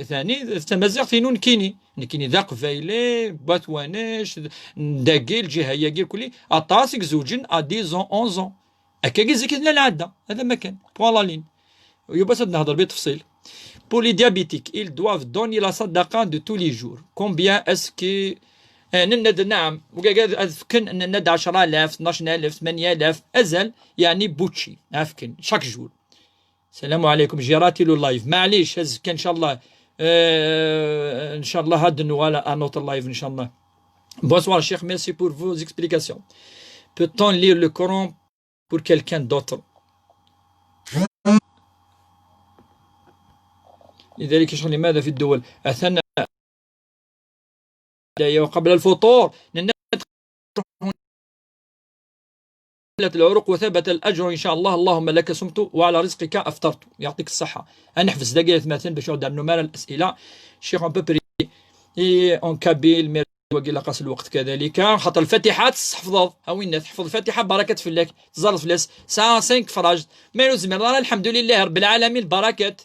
ثاني تمازيغ فينون كيني ذا قفايلي باتوانيش داكي الجهه ياكي كلي اطاسك زوجين ا 10 11 هكا زيك لا العاده هذا ما كان فوالا لين يبا نهضر بتفصيل. Pour les diabétiques, ils doivent donner la sadaqa de tous les jours. Combien est-ce que نند نعم أذكن أن ند 10,000 12,000 8,000 أزل يعني بوتشي أفكن شاك جور. السلام عليكم جيراتي لو لايف معليش أذكن إن شاء الله إن شاء الله هاد نوالا أنوت لايف إن شاء الله. Bonsoir Cheikh, merci pour vos explications. Peut-on lire le Coran pour quelqu'un d'autre? لذلك يشرح لماذا في الدول أثنى وقبل الفطور العروق وثبت الأجر إن شاء الله. اللهم لك صمت وعلى رزقك أفطرت. يعطيك الصحة. نحفز دقيقة مثلا باش نعود نمال الأسئلة. الشيخ أون بو بري أون كابيل وقيل قاس الوقت كذلك خاطر الفاتحات تحفظ وين تحفظ الفاتحة بركات في الله تزرط فلاس ساعة 5 فراج ما يلزم الحمد لله رب العالمين بركات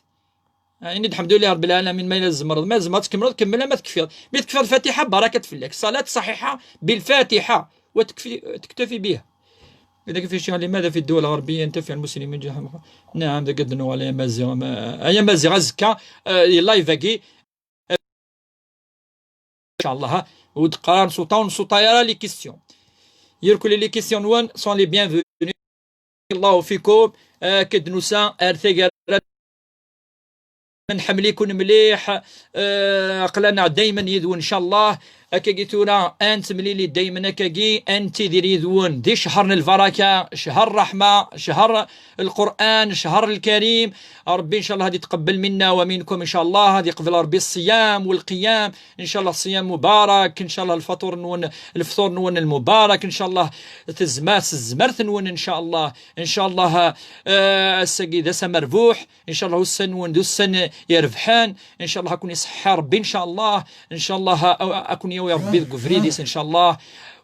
يعني الحمد لله رب العالمين. ما يلزم مرض ما لازم تكمل كملها ما تكفي بتكفي الفاتحة بركة في الله. الصلاة صحيحة بالفاتحة وتكتفي بها. إذا كيف شيء لماذا في الدول الغربية ينتفع المسلمين جهة؟ نعم ذا قد نوال أيام مازيغ أيام مازيغ زكا لايف كي إن شاء الله ودقران صوتا يرى لي كيستيون يركل لي كيستيون وان سون لي بيان فوني. الله فيكم كدنوسا ارثي من حمل يكون مليح قلنا دايما يذون ان شاء الله هكاكي تورا انت مليلي دايما هكاكي انت ديري يذون دي شهر البركه شهر الرحمه شهر القران شهر الكريم. ربي ان شاء الله هذه تقبل منا ومنكم ان شاء الله. هذه يقبل ربي الصيام والقيام ان شاء الله. الصيام مبارك ان شاء الله. الفطور نون المبارك ان شاء الله. الزمرت نون ان شاء الله. ان شاء الله السقيده سمربوح ان شاء الله. السن وندو السن يربحان ان شاء الله. اكون يصحى ربي ان شاء الله. ان شاء الله اكون يا ربي كفريديس ان شاء الله.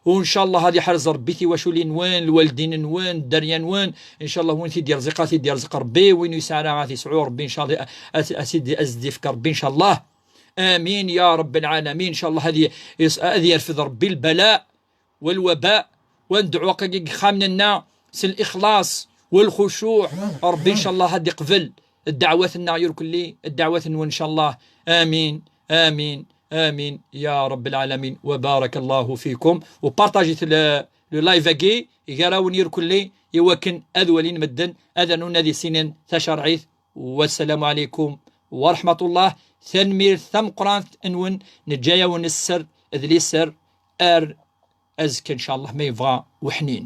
وان شاء الله هذه حرز ربيتي وشولين وين الوالدين وين الدريان وين ان شاء الله. وين تيدير رزقاتي ديال رزق ربي وين يسارع غادي يسعو ربي ان شاء الله. اسيدي ازدي فيك ربي ان شاء الله. امين يا رب العالمين. ان شاء الله هذه يرفض ربي البلاء والوباء. وندعو خامننا الاخلاص والخشوع ربي ان شاء الله هذه قبل الدعوات النعير كلي الدعوات ان شاء الله. امين امين امين يا رب العالمين. وبارك الله فيكم وبارطاجيت لو لايف كي يقراون يركلي يوكن اذولين مدن اذن ذي سنين تشرعيث. والسلام عليكم ورحمه الله. ثنمير ثم قران انون نجايا ونسر اذلي سر ار ازك ان شاء الله ما يبغى وحنين.